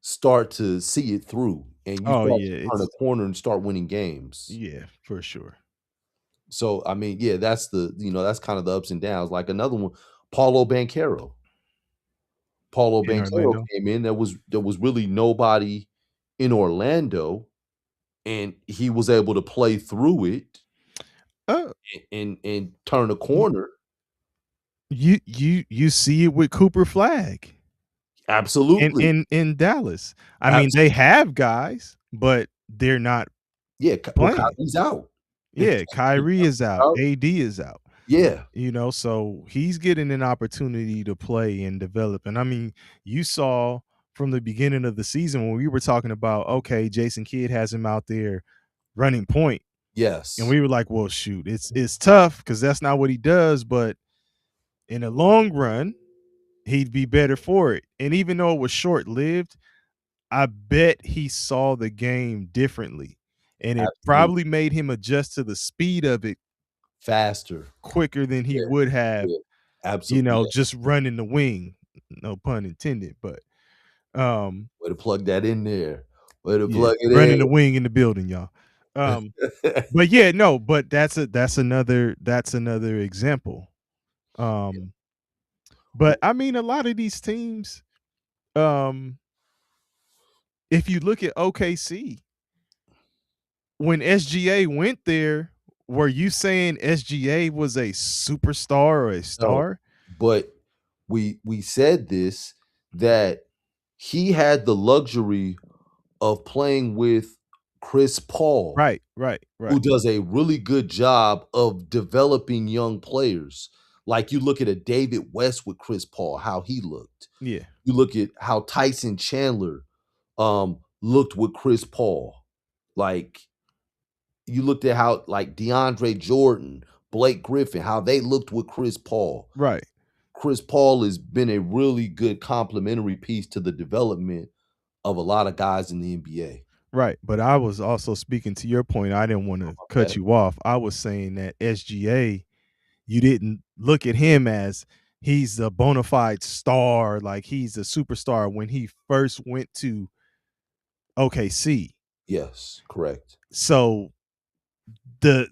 start to see it through and you start to turn a corner and start winning games. Yeah, for sure. So, I mean, yeah, that's that's kind of the ups and downs. Like another one, Paulo Banchero. Paulo Banchero came in. There was really nobody in Orlando, and he was able to play through it and turn a corner. You see it with Cooper Flagg. Absolutely. In Dallas. I mean, they have guys, but they're not playing. Kyrie's out. Yeah, Kyrie is out. AD is out. Yeah. So he's getting an opportunity to play and develop. And I mean, you saw from the beginning of the season when we were talking about, okay, Jason Kidd has him out there running point. Yes. And we were like, well, shoot, it's tough because that's not what he does. But in the long run, he'd be better for it. And even though it was short-lived, I bet he saw the game differently. And it probably made him adjust to the speed of it faster, quicker than he would have, just running the wing. No pun intended, but way to plug that in there. Way to plug it running the wing in the building, y'all. But yeah, no, but that's another example. But I mean, a lot of these teams, if you look at OKC, when SGA went there, were you saying SGA was a superstar or a star? No, but we said this, that he had the luxury of playing with Chris Paul. Right. Who does a really good job of developing young players. Like you look at a David West with Chris Paul, how he looked. Yeah. You look at how Tyson Chandler looked with Chris Paul. Like you looked at how like DeAndre Jordan, Blake Griffin, how they looked with Chris Paul. Right. Chris Paul has been a really good complementary piece to the development of a lot of guys in the NBA. Right. But I was also speaking to your point. I didn't want to cut you off. I was saying that SGA, you didn't look at him as he's a bona fide star, like he's a superstar when he first went to OKC. Yes, correct. So the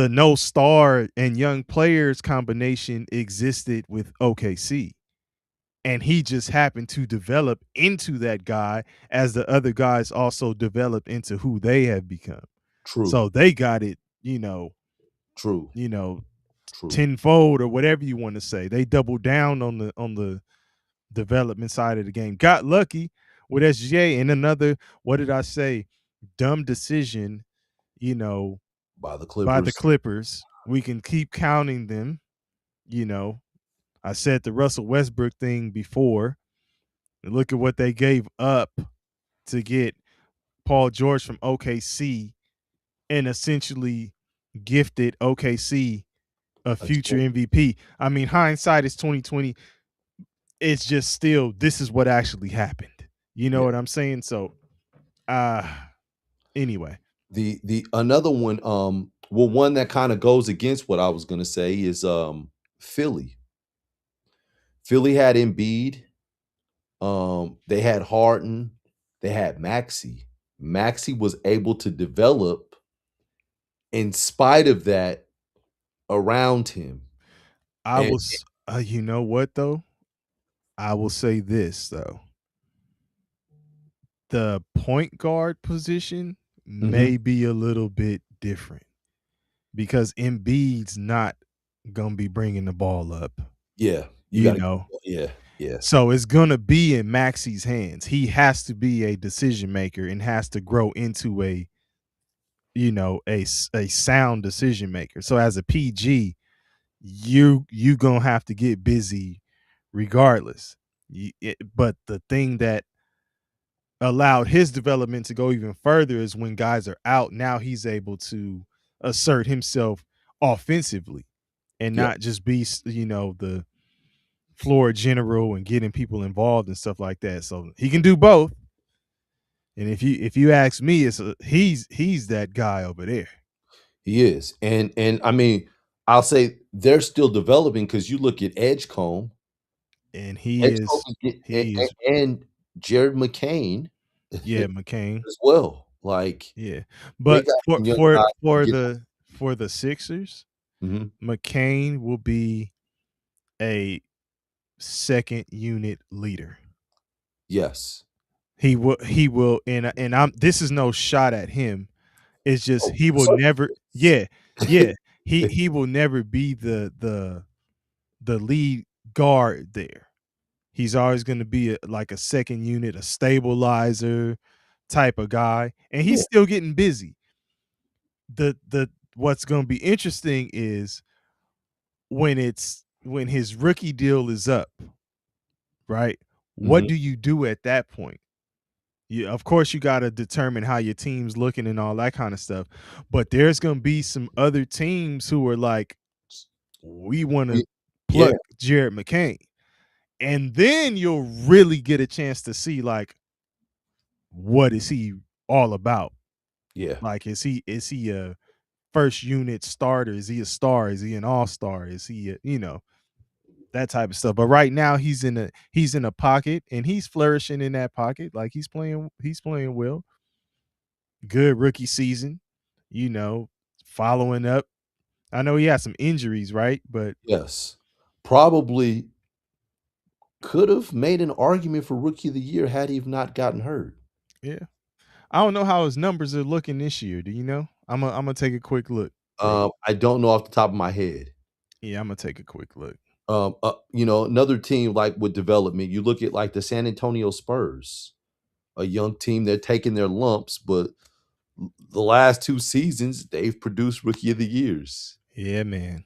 no star and young players combination existed with OKC. And he just happened to develop into that guy as the other guys also developed into who they have become. True. So they got it, true. Tenfold or whatever you want to say. They doubled down on the development side of the game. Got lucky with SGA and another, what did I say? Dumb decision, by the Clippers. By the Clippers. We can keep counting them, I said the Russell Westbrook thing before. Look at what they gave up to get Paul George from OKC and essentially gifted OKC a future MVP. I mean, hindsight is 2020. It's just still, this is what actually happened. You know what I'm saying? So, anyway. The another one, one that kind of goes against what I was going to say is Philly. Philly had Embiid. They had Harden. They had Maxey. Maxey was able to develop in spite of that around him. I was You know what though? I will say this though. The point guard position may be a little bit different because Embiid's not gonna be bringing the ball up. Yeah, You know, yeah. so it's gonna be in Maxi's hands. He has to be a decision maker and has to grow into a sound decision maker. So as a PG, you gonna have to get busy regardless. But the thing that allowed his development to go even further is when guys are out. Now he's able to assert himself offensively and Yep. not just be the floor general and getting people involved and stuff like that. So he can do both. And if you ask me, he's that guy over there. He is. And I mean, I'll say they're still developing because you look at Edgecombe. And Edgecombe and Jared McCain. Yeah, McCain as well. Like, yeah, they but got some young guys for the Sixers, Mhm. McCain will be a second unit leader. Yes. He will, and I'm this is no shot at him. It's just he will never he will never be the lead guard there. He's always going to be like a second unit, a stabilizer type of guy, and he's still getting busy. The what's going to be interesting is when his rookie deal is up, right? What do you do at that point? Of course, you got to determine how your team's looking and all that kind of stuff. But there's going to be some other teams who are like, we want to pluck Jared McCain. And then you'll really get a chance to see, like, what is he all about? Yeah. Like, is he a first unit starter? Is he a star? Is he an all-star? Is he that type of stuff? But right now he's in a pocket and he's flourishing in that pocket. Like he's playing well. Good rookie season, following up. I know he had some injuries, right? But yes, probably could have made an argument for rookie of the year had he not gotten hurt. Yeah. I don't know how his numbers are looking this year. Do you know? I'm gonna take a quick look. I don't know off the top of my head. Yeah, I'm gonna take a quick look. Another team like with development, you look at like the San Antonio Spurs, a young team, they're taking their lumps, but the last 2 seasons they've produced rookie of the years. Yeah, man.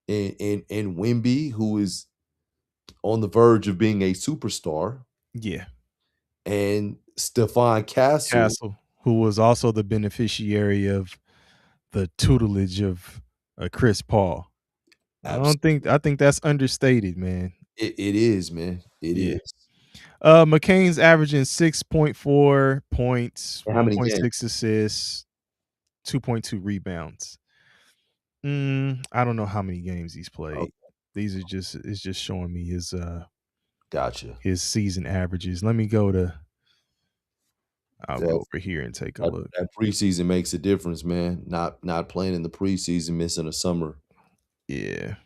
And Wemby, who is on the verge of being a superstar. Yeah. And Stephon Castle, who was also the beneficiary of the tutelage of Chris Paul. I think that's understated, man. It is, man. It is. McCain's averaging 6.4 points, 1.6 assists, 2.2 rebounds. I don't know how many games he's played. Okay. It's just showing me his gotcha. His season averages. Let me go over here and take a look. That preseason makes a difference, man. Not playing in the preseason, missing a summer. Yeah.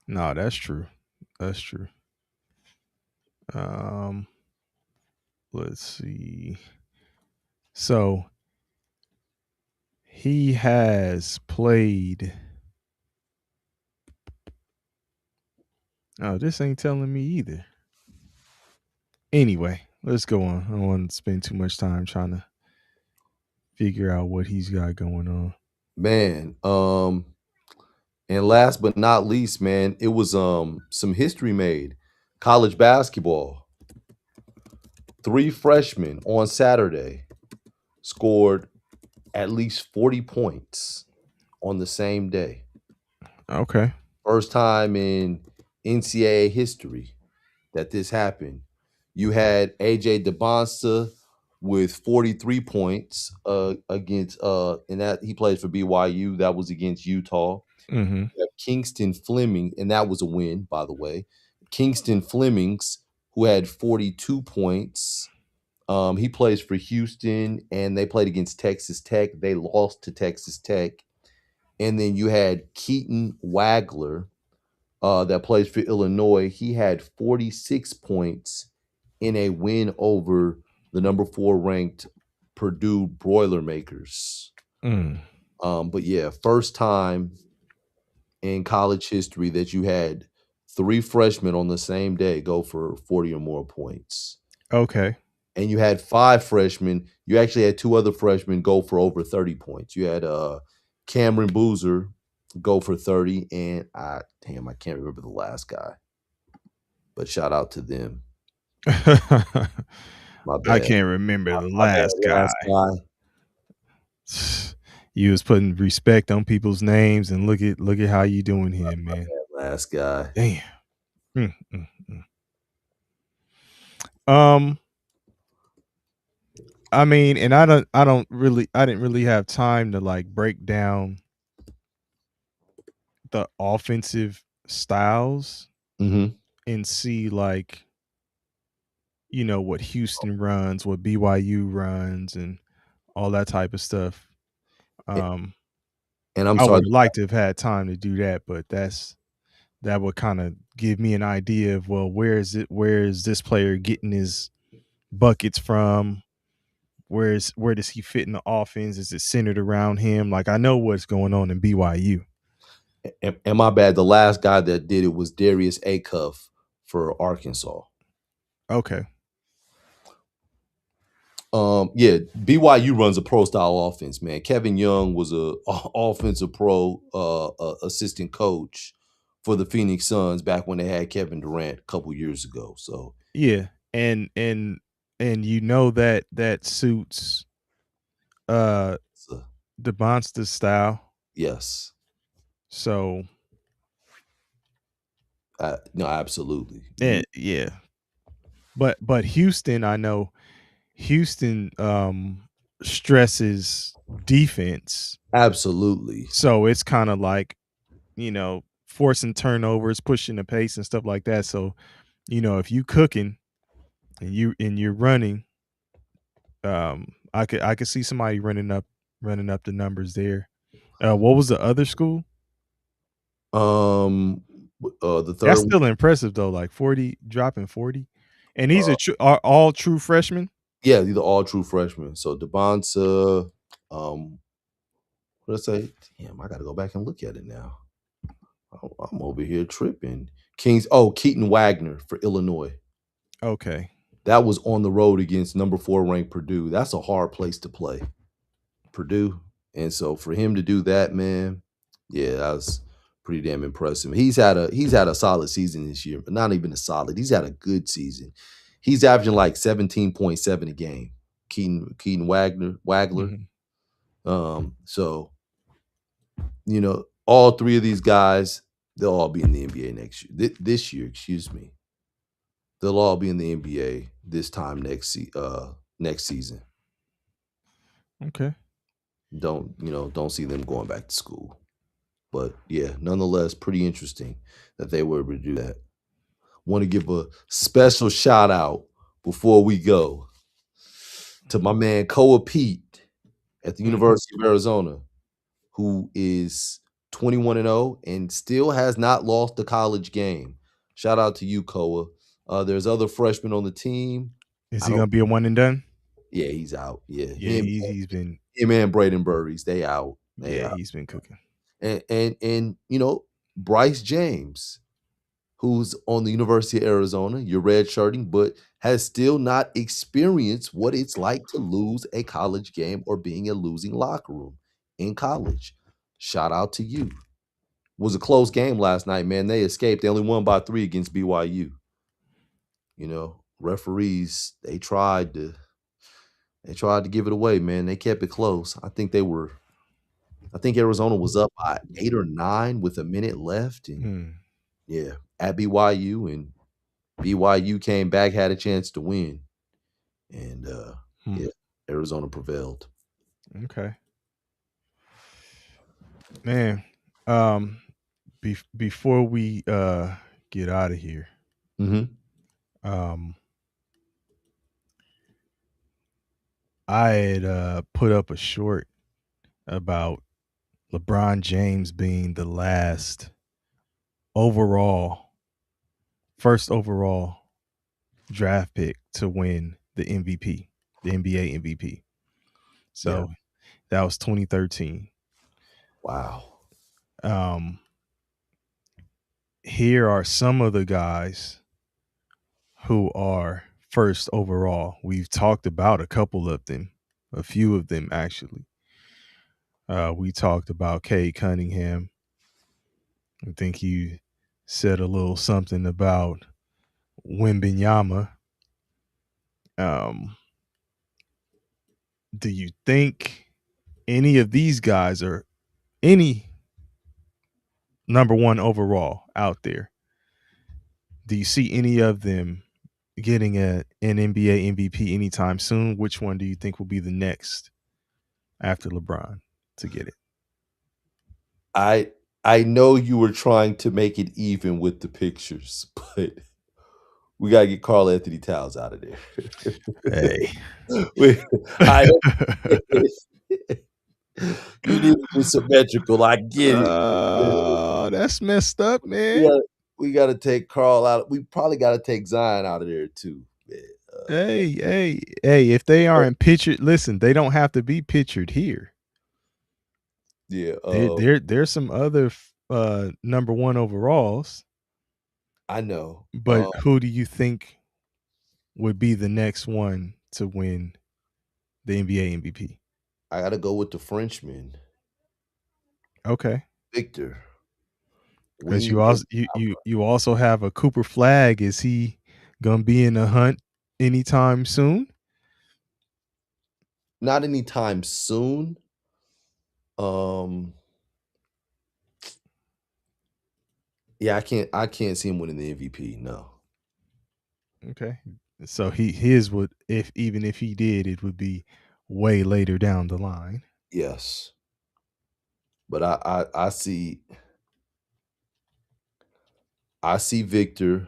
No, that's true. That's true. Let's see. So he has played. Oh, this ain't telling me either. Anyway, let's go on. I don't want to spend too much time trying to figure out what he's got going on. Man, and last but not least, man, it was some history made. College basketball. 3 freshmen on Saturday scored at least 40 points on the same day. Okay. First time in NCAA history that this happened. You had AJ DeBonsta with 43 points against and that he plays for BYU. That was against Utah. Mm-hmm. Kingston Fleming, and that was a win, by the way. Kingston Flemings, who had 42 points. He plays for Houston, and they played against Texas Tech. They lost to Texas Tech. And then you had Keaton Wagler that plays for Illinois. He had 46 points in a win over the number 4 ranked Purdue Boilermakers. But yeah, first time in college history that you had 3 freshmen on the same day go for 40 or more points. Okay. And you had 5 freshmen. You actually had 2 other freshmen go for over 30 points. You had Cameron Boozer go for 30, and I can't remember the last guy. But shout out to them. My bad. I can't remember the last guy. You was putting respect on people's names, and look at how you doing here, man. Last guy. Damn. I mean, and I didn't really have time to like break down the offensive styles and see like, you know, what Houston runs, what BYU runs, and all that type of stuff. And I would like to have had time to do that, but that would kind of give me an idea of, well, where is this player getting his buckets from? Where does he fit in the offense? Is it centered around him? Like, I know what's going on in BYU. And my bad, the last guy that did it was Darius Acuff for Arkansas. Okay. Yeah, BYU runs a pro style offense, man. Kevin Young was a offensive pro assistant coach for the Phoenix Suns back when they had Kevin Durant a couple years ago. So yeah, and you know that suits the monster style. Yes. So no, absolutely. Yeah. But Houston, I know Houston stresses defense. Absolutely. So it's kind of like, you know, forcing turnovers, pushing the pace and stuff like that. So, you know, if you cooking and you're running, I could see somebody running up the numbers there. What was the other school? The third. That's still impressive though, like 40, dropping 40. And these are all true freshmen? Yeah, these are all true freshmen. So Devonta, what did I say? Damn, I gotta go back and look at it now. I'm over here tripping. Keaton Wagner for Illinois. Okay. That was on the road against number 4 ranked Purdue. That's a hard place to play, Purdue. And so for him to do that, man, yeah, that was pretty damn impressive. He's had a solid season this year, but not even a solid. He's had a good season. He's averaging like 17.7 a game. Keaton Wagler. So, you know, all 3 of these guys, they'll all be in the NBA next year. This year, excuse me. They'll all be in the NBA this time next season. Okay. Don't see them going back to school. But yeah, nonetheless, pretty interesting that they were able to do that. Want to give a special shout out before we go to my man Koa Pete at the University of Arizona, who is 21-0 and still has not lost a college game. Shout out to you, Koa. There's other freshmen on the team. Is he gonna be a one and done? Yeah, he's out. Yeah, he's been. Him and Braden Burries, they out. He's been cooking. And you know, Bryce James, who's on the University of Arizona, you're redshirting, but has still not experienced what it's like to lose a college game or being a losing locker room in college. Shout out to you. It was a close game last night, man. They escaped. They only won by 3 against BYU. You know, referees, they tried to give it away, man. They kept it close. I think Arizona was up by 8 or 9 with a minute left. And yeah, at BYU, and BYU came back, had a chance to win. And yeah, Arizona prevailed. Okay. Man, before we get out of here, I had put up a short about LeBron James being the first overall draft pick to win the MVP, the NBA MVP. So that was 2013. Wow. Here are some of the guys who are first overall. We've talked about a couple of them, a few of them actually. We talked about Cade Cunningham. I think you said a little something about Wembanyama. Do you think any of these guys are any number one overall out there? Do you see any of them getting an NBA MVP anytime soon? Which one do you think will be the next after LeBron to get it? I know you were trying to make it even with the pictures, but we gotta get Karl Anthony Towns out of there. Hey. You need to be symmetrical. I get it. Oh, that's messed up, man. Yeah, we gotta take Karl out. We probably gotta take Zion out of there too. Hey, if they aren't pictured, listen, they don't have to be pictured here. Yeah. There's some other number one overalls. I know. But who do you think would be the next one to win the NBA MVP? I gotta go with the Frenchman. Okay. Victor. Because you also have a Cooper Flag. Is he gonna be in the hunt anytime soon? Not anytime soon. Yeah, I can't see him winning the MVP. No. Okay. So his would, even if he did, it would be way later down the line. Yes. But I see Victor.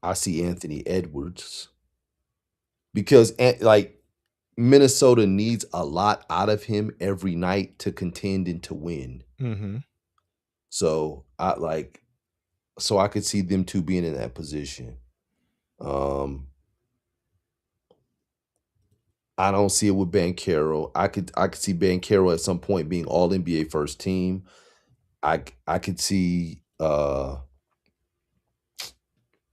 I see Anthony Edwards. Because like Minnesota needs a lot out of him every night to contend and to win. Mm-hmm. So I could see them two being in that position. I don't see it with Banchero. I could see Banchero at some point being all NBA first team. I could see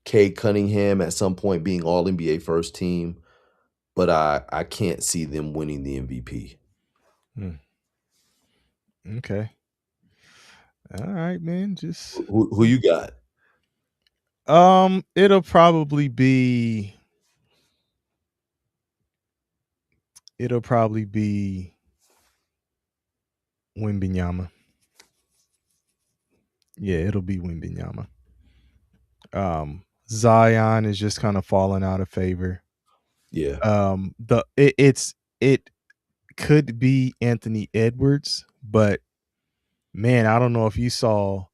Cade Cunningham at some point being all NBA first team, but I can't see them winning the MVP. Okay. All right, man. Just who you got? It'll probably be Wembanyama. Yeah, it'll be Wembanyama. Zion is just kind of falling out of favor. Yeah. It could be Anthony Edwards, but man, I don't know if you saw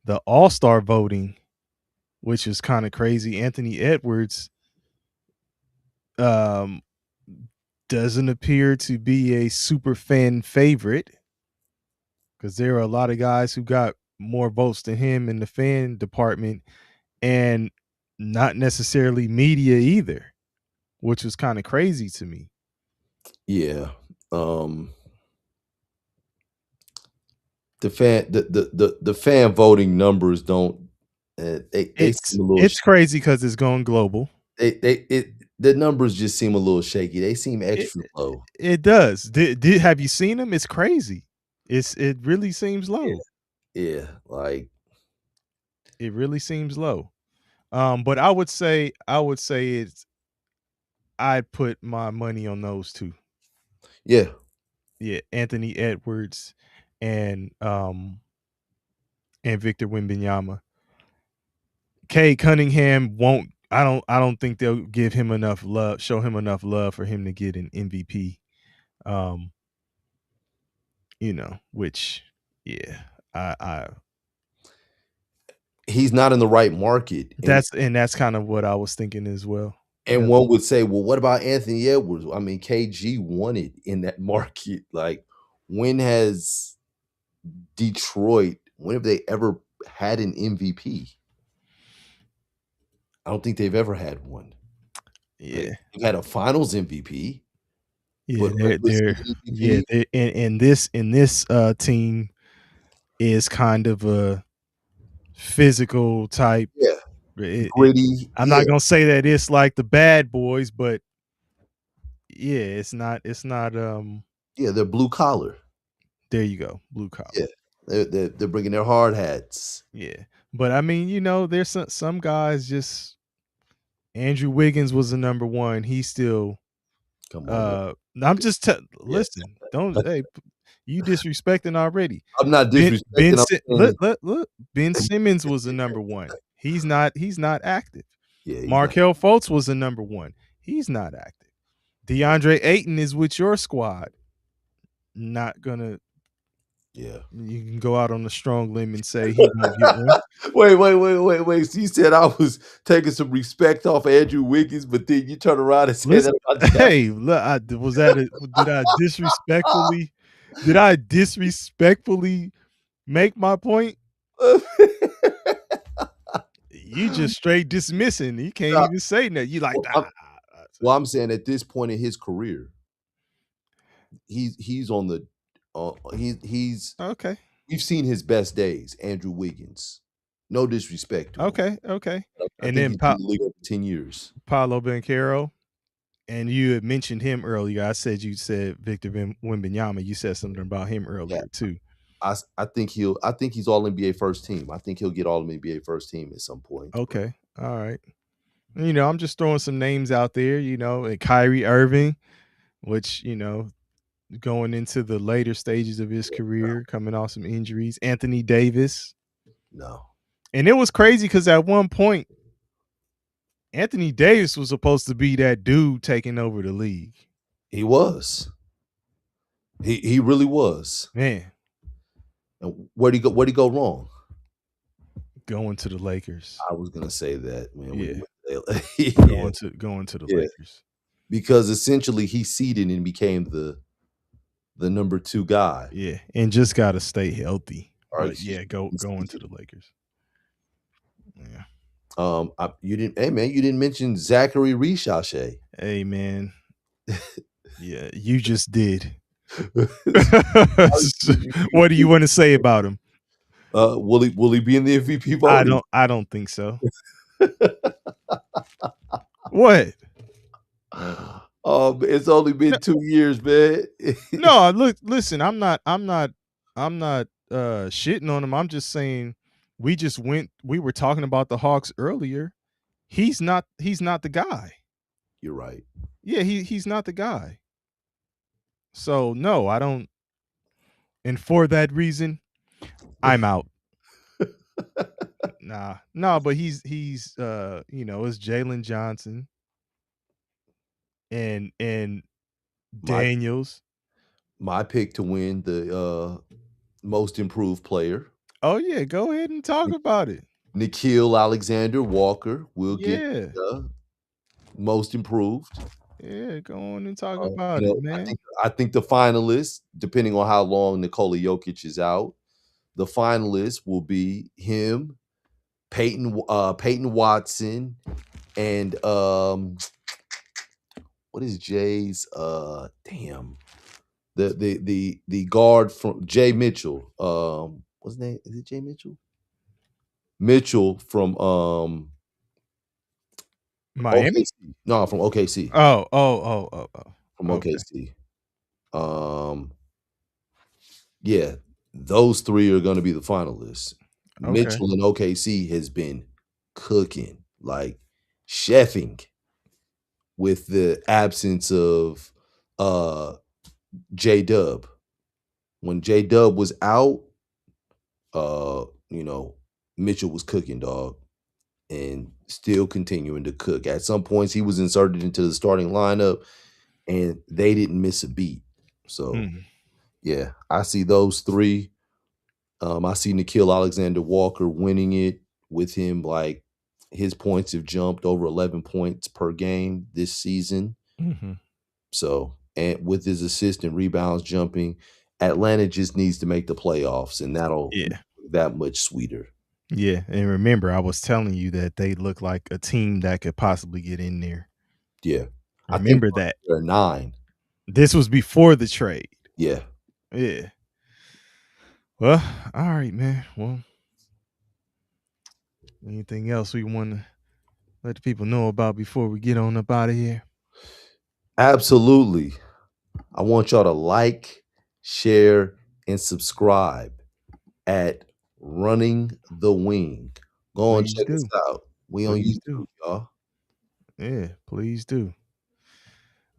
the All-Star voting, which is kind of crazy. Anthony Edwards doesn't appear to be a super fan favorite, because there are a lot of guys who got more votes than him in the fan department, and not necessarily media either, which was kind of crazy to me. Yeah. The fan voting numbers don't it's crazy because it's going global. The numbers just seem a little shaky. They seem extra low. It does. Have you seen them? It's crazy. It really seems low. Yeah, like it really seems low. But I would say I'd put my money on those two. Yeah. Yeah, Anthony Edwards and Victor Wembanyama. Cade Cunningham won't. I don't think they'll give him enough love, show him enough love for him to get an MVP. Which, yeah, he's not in the right market. That's kind of what I was thinking as well. And one would say, well, what about Anthony Edwards? I mean, KG won it in that market. Like, when has Detroit, when have they ever had an MVP? I don't think they've ever had one. Yeah. They've had a finals MVP. Yeah, But they're and this team is kind of a physical type. Yeah. Gritty. I'm not gonna say that it's like the Bad Boys, but yeah, it's not yeah, they're blue collar. There you go, blue collar. Yeah. They're bringing their hard hats. Yeah. But I mean, you know, there's some guys just Andrew Wiggins was the number one. He's still come on. I'm just listen, don't hey, you disrespecting already. I'm not disrespecting. Look, Ben Simmons was the number one. He's not active. Yeah, Markelle Fultz was the number one. He's not active. DeAndre Ayton is with your squad. Not gonna. Yeah, you can go out on a strong limb and say he won't get one. Wait. So you said I was taking some respect off Andrew Wiggins, but then you turn around and say that about hey, look, did I disrespectfully make my point? You just straight dismissing. You can't even say that. You like well, I'm saying at this point in his career, he's on the he's okay. We've seen his best days, Andrew Wiggins. No disrespect to him. Okay. And then he's been in the league over 10 years. Paolo Banchero, and you had mentioned him earlier. I said you said Victor Wembanyama. You said something about him earlier too. I think he's all NBA first team. I think he'll get all NBA first team at some point. Okay. All right. You know, I'm just throwing some names out there, you know, and Kyrie Irving, which, you know, going into the later stages of his career, coming off some injuries. Anthony Davis. No. And it was crazy because at one point, Anthony Davis was supposed to be that dude taking over the league. He was. He really was. Man. And where'd he go wrong? Going to the Lakers. I was gonna say that, man. Yeah. Going to the Lakers. Because essentially he seeded and became the number 2 guy. Yeah, and just gotta stay healthy. But going to the Lakers. Yeah. You didn't mention Zachary Richache. Hey man. Yeah, you just did. What do you want to say about him? Will he be in the MVP voting? I don't think so. What? It's only been 2 years, man. No, listen, I'm not shitting on him. I'm just saying we were talking about the Hawks earlier. He's not the guy. You're right. Yeah, he's not the guy. So no, I don't. And for that reason, I'm out. No, but he's you know, it's Jalen Johnson and Daniels. My pick to win the most improved player. Oh yeah, go ahead and talk about it. Nickeil Alexander-Walker will get most improved. Yeah, go on and talk about it, man. I think the finalists, depending on how long Nikola Jokic is out, the finalists will be him, Peyton Watson, and what is Jay's the guard from Jay Mitchell. What's his name? Is it Jay Mitchell? Mitchell from Miami? OKC. No, from OKC. Oh. From OKC. Yeah, those 3 are going to be the finalists. Okay. Mitchell in OKC has been cooking, like chefing, with the absence of J-Dub. When J-Dub was out, you know, Mitchell was cooking, dog, and still continuing to cook. At some points, he was inserted into the starting lineup, and they didn't miss a beat. So, yeah, I see those 3. I see Nickeil Alexander-Walker winning it with him. Like, his points have jumped over 11 points per game this season. So, and with his assist and rebounds jumping, Atlanta just needs to make the playoffs, and that'll Yeah. make it that much sweeter. Yeah, and remember, I was telling you that they look like a team that could possibly get in there. Yeah. I think Remember that. they're 9. This was before the trade. Yeah. Yeah. Well, all right, man. Well, anything else we want to let the people know about before we get on up out of here? Absolutely. I want y'all to like, share, and subscribe at Running the Wing. Go and Please check us do. out. We on Please YouTube, do. y'all. Yeah, please do.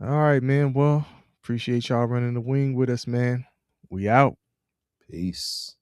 All right, man. Well, appreciate y'all running the wing with us, man. We out. Peace.